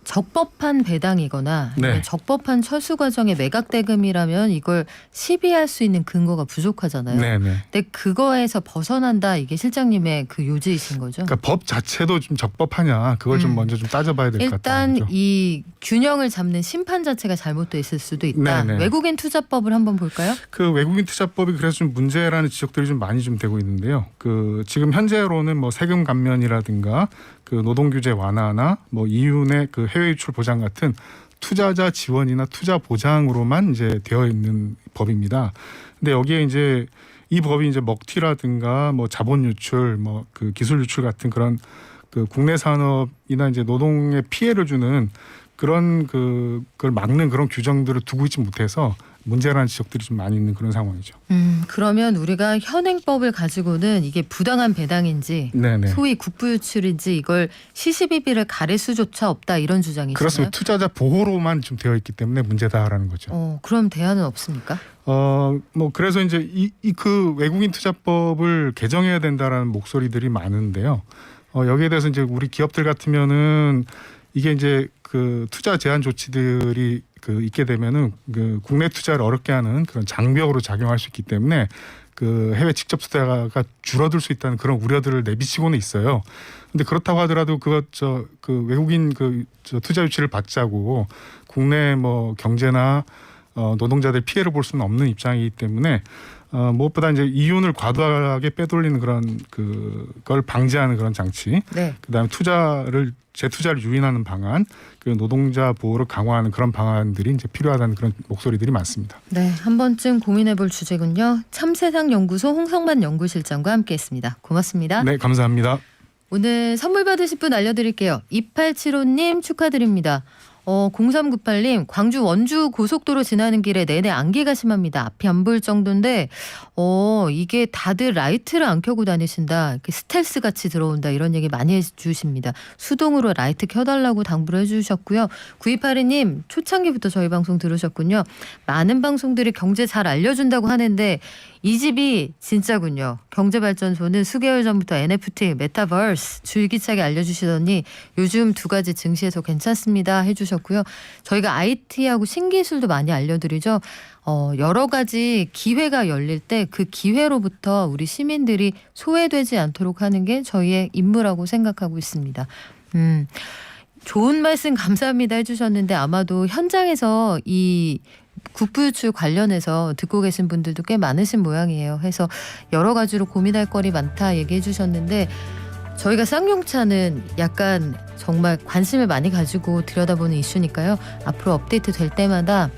적법한 배당이거나 네. 적법한 철수 과정의 매각 대금이라면 이걸 시비할 수 있는 근거가 부족하잖아요. 네네. 근데 그거에서 벗어난다 이게 실장님의 그 요지이신 거죠? 그러니까 법 자체도 좀 적법하냐 그걸 좀 먼저 좀 따져봐야 될 것 같아요. 일단 이 균형을 잡는 심판 자체가 잘못돼 있을 수도 있다. 네네. 외국인 투자법을 한번 볼까요? 그 외국인 투자법이 그래서 좀 문제라는 지적들이 좀 많이 좀 되고 있는데요. 그 지금 현재로는 뭐 세금 감면이라든가 그 노동 규제 완화나 뭐 이윤의 그 해외 유출 보장 같은 투자자 지원이나 투자 보장으로만 이제 되어 있는 법입니다. 근데 여기에 이제 이 법이 이제 먹튀라든가 뭐 자본 유출, 뭐 그 기술 유출 같은 그런 그 국내 산업이나 이제 노동에 피해를 주는 그런 그걸 막는 그런 규정들을 두고 있지 못해서 문제라는 지적들이 좀 많이 있는 그런 상황이죠. 그러면 우리가 현행법을 가지고는 이게 부당한 배당인지 네네. 소위 국부유출인지 이걸 시시비비를 가릴 수조차 없다 이런 주장이시나요? 그렇습니다. 투자자 보호로만 좀 되어 있기 때문에 문제다라는 거죠. 그럼 대안은 없습니까? 뭐 그래서 이제 그 외국인 투자법을 개정해야 된다라는 목소리들이 많은데요. 여기에 대해서 이제 우리 기업들 같으면은 이게 이제 그 투자 제한 조치들이 그 있게 되면은 그 국내 투자를 어렵게 하는 그런 장벽으로 작용할 수 있기 때문에 그 해외 직접 투자가 줄어들 수 있다는 그런 우려들을 내비치고는 있어요. 근데 그렇다고 하더라도 그 외국인 저 투자 유치를 받자고 국내 뭐 경제나 노동자들 피해를 볼 수는 없는 입장이기 때문에 무엇보다 이제 이윤을 과도하게 빼돌리는 그런 그걸 방지하는 그런 장치, 네. 그다음에 재투자를 유인하는 방안, 그 노동자 보호를 강화하는 그런 방안들이 이제 필요하다는 그런 목소리들이 많습니다. 네, 한 번쯤 고민해볼 주제군요. 참세상 연구소 홍성만 연구실장과 함께했습니다. 고맙습니다. 네, 감사합니다. 오늘 선물 받으실 분 알려드릴게요. 2875님 축하드립니다. 0398님 광주 원주 고속도로 지나는 길에 내내 안개가 심합니다. 앞이 안 보일 정도인데 이게 다들 라이트를 안 켜고 다니신다. 스텔스 같이 들어온다 이런 얘기 많이 해주십니다. 수동으로 라이트 켜달라고 당부를 해주셨고요. 9282님 초창기부터 저희 방송 들으셨군요. 많은 방송들이 경제 잘 알려준다고 하는데 이 집이 진짜군요. 경제발전소는 수개월 전부터 NFT, 메타버스 줄기차게 알려주시더니 요즘 두 가지 증시에서 괜찮습니다 해주셨고요. 저희가 IT하고 신기술도 많이 알려드리죠. 여러 가지 기회가 열릴 때 그 기회로부터 우리 시민들이 소외되지 않도록 하는 게 저희의 임무라고 생각하고 있습니다. 좋은 말씀 감사합니다 해주셨는데 아마도 현장에서 이 국부 유출 관련해서 듣고 계신 분들도 꽤 많으신 모양이에요. 해서 여러 가지로 고민할 거리 많다 얘기해 주셨는데 저희가 쌍용차는 약간 정말 관심을 많이 가지고 들여다보는 이슈니까요. 앞으로 업데이트 될 때마다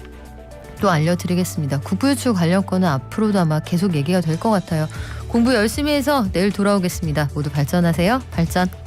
또 알려드리겠습니다. 국부 유출 관련 건은 앞으로도 아마 계속 얘기가 될 것 같아요. 공부 열심히 해서 내일 돌아오겠습니다. 모두 발전하세요. 발전.